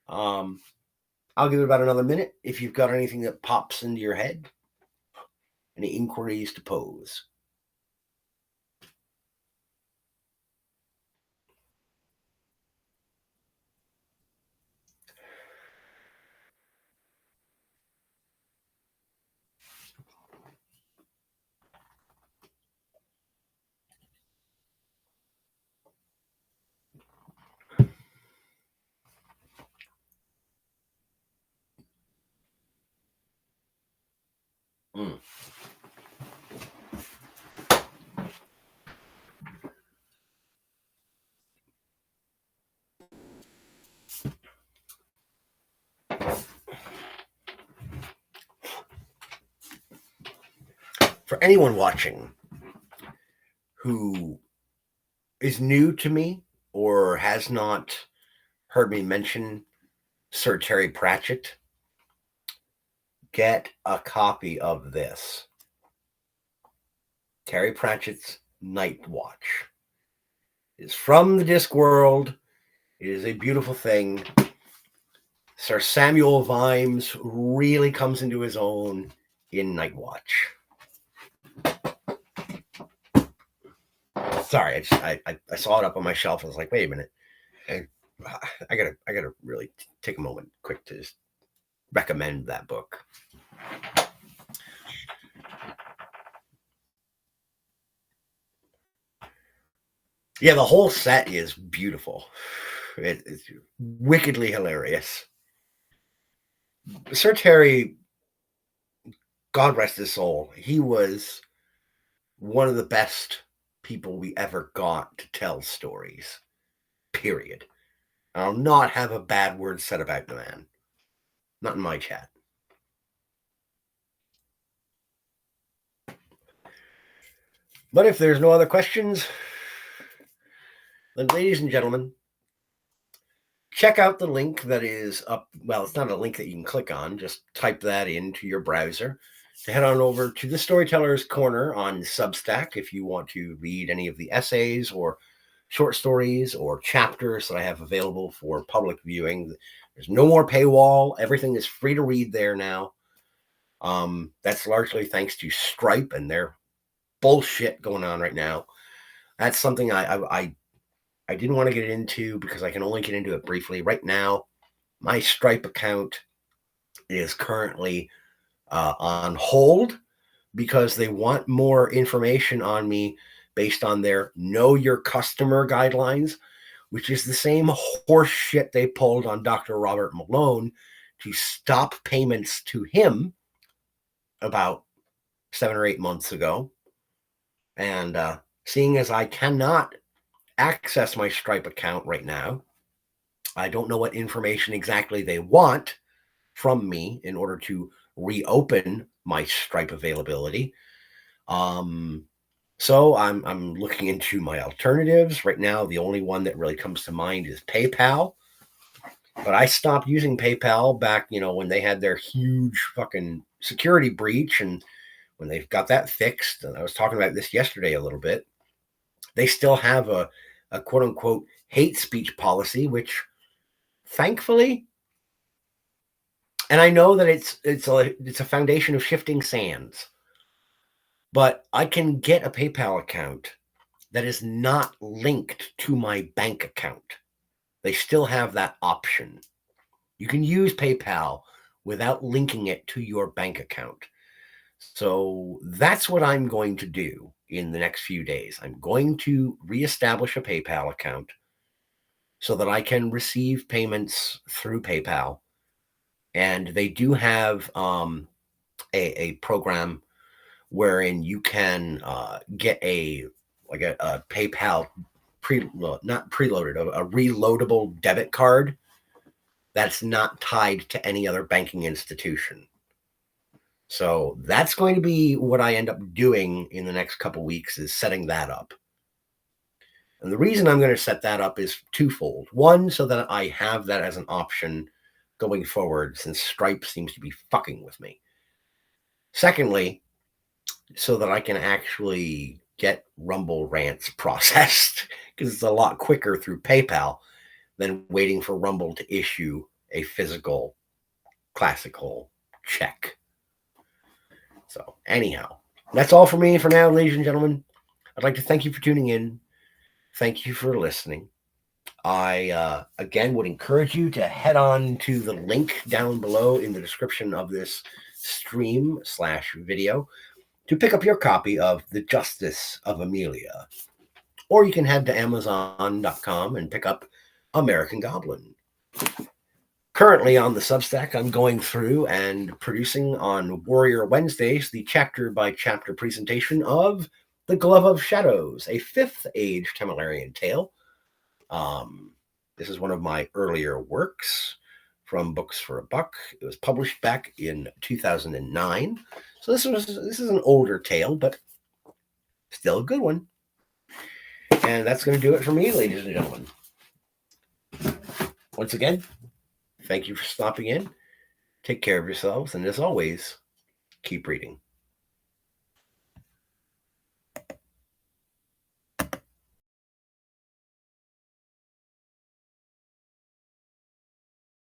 I'll give it about another minute if you've got anything that pops into your head, any inquiries to pose. Mm. For anyone watching who is new to me or has not heard me mention Sir Terry Pratchett, get a copy of this. Terry Pratchett's Night Watch. It is from the Discworld. It is a beautiful thing. Sir Samuel Vimes really comes into his own in Night Watch. Sorry, I saw it up on my shelf. I was like, wait a minute, I gotta really take a moment, quick, to just recommend that book. Yeah, the whole set is beautiful. It's wickedly hilarious. Sir Terry, God rest his soul, he was one of the best people we ever got to tell stories. Period. I'll not have a bad word said about the man. Not in my chat. But if there's no other questions, then ladies and gentlemen, check out the link that is up. Well, it's not a link that you can click on. Just type that into your browser to head on over to the Storyteller's Corner on Substack if you want to read any of the essays or short stories or chapters that I have available for public viewing. There's no more paywall. Everything is free to read there now. That's largely thanks to Stripe and their bullshit going on right now. That's something I didn't want to get into because I can only get into it briefly. Right now, my Stripe account is currently on hold because they want more information on me based on their Know Your Customer guidelines, which is the same horse shit they pulled on Dr. Robert Malone to stop payments to him about 7 or 8 months ago. And seeing as I cannot access my Stripe account right now, I don't know what information exactly they want from me in order to reopen my Stripe availability. So I'm looking into my alternatives. Right now, the only one that really comes to mind is PayPal. But I stopped using PayPal back, when they had their huge fucking security breach, and when they've got that fixed. And I was talking about this yesterday a little bit. They still have a quote unquote hate speech policy, which thankfully, and I know that it's a foundation of shifting sands, but I can get a PayPal account that is not linked to my bank account. They still have that option. You can use PayPal without linking it to your bank account. So that's what I'm going to do in the next few days. I'm going to reestablish a PayPal account so that I can receive payments through PayPal. And they do have a program wherein you can get a PayPal not preloaded, a reloadable debit card that's not tied to any other banking institution. So that's going to be what I end up doing in the next couple weeks, is setting that up. And the reason I'm going to set that up is twofold. One, so that I have that as an option going forward, since Stripe seems to be fucking with me. Secondly, so that I can actually get Rumble rants processed, because it's a lot quicker through PayPal than waiting for Rumble to issue a physical classical check. So anyhow, that's all for me for now, ladies and gentlemen. I'd like to thank you for tuning in. Thank you for listening. I, again, would encourage you to head on to the link down below in the description of this stream/video to pick up your copy of The Justice of Amelia. Or you can head to Amazon.com and pick up American Goblin. Currently on the Substack, I'm going through and producing on Warrior Wednesdays the chapter-by-chapter presentation of The Glove of Shadows, a 5th Age Templarian tale. This is one of my earlier works from Books for a Buck. It was published back in 2009. So this is an older tale, but still a good one. And that's going to do it for me, ladies and gentlemen. Once again, thank you for stopping in. Take care of yourselves, and as always, keep reading.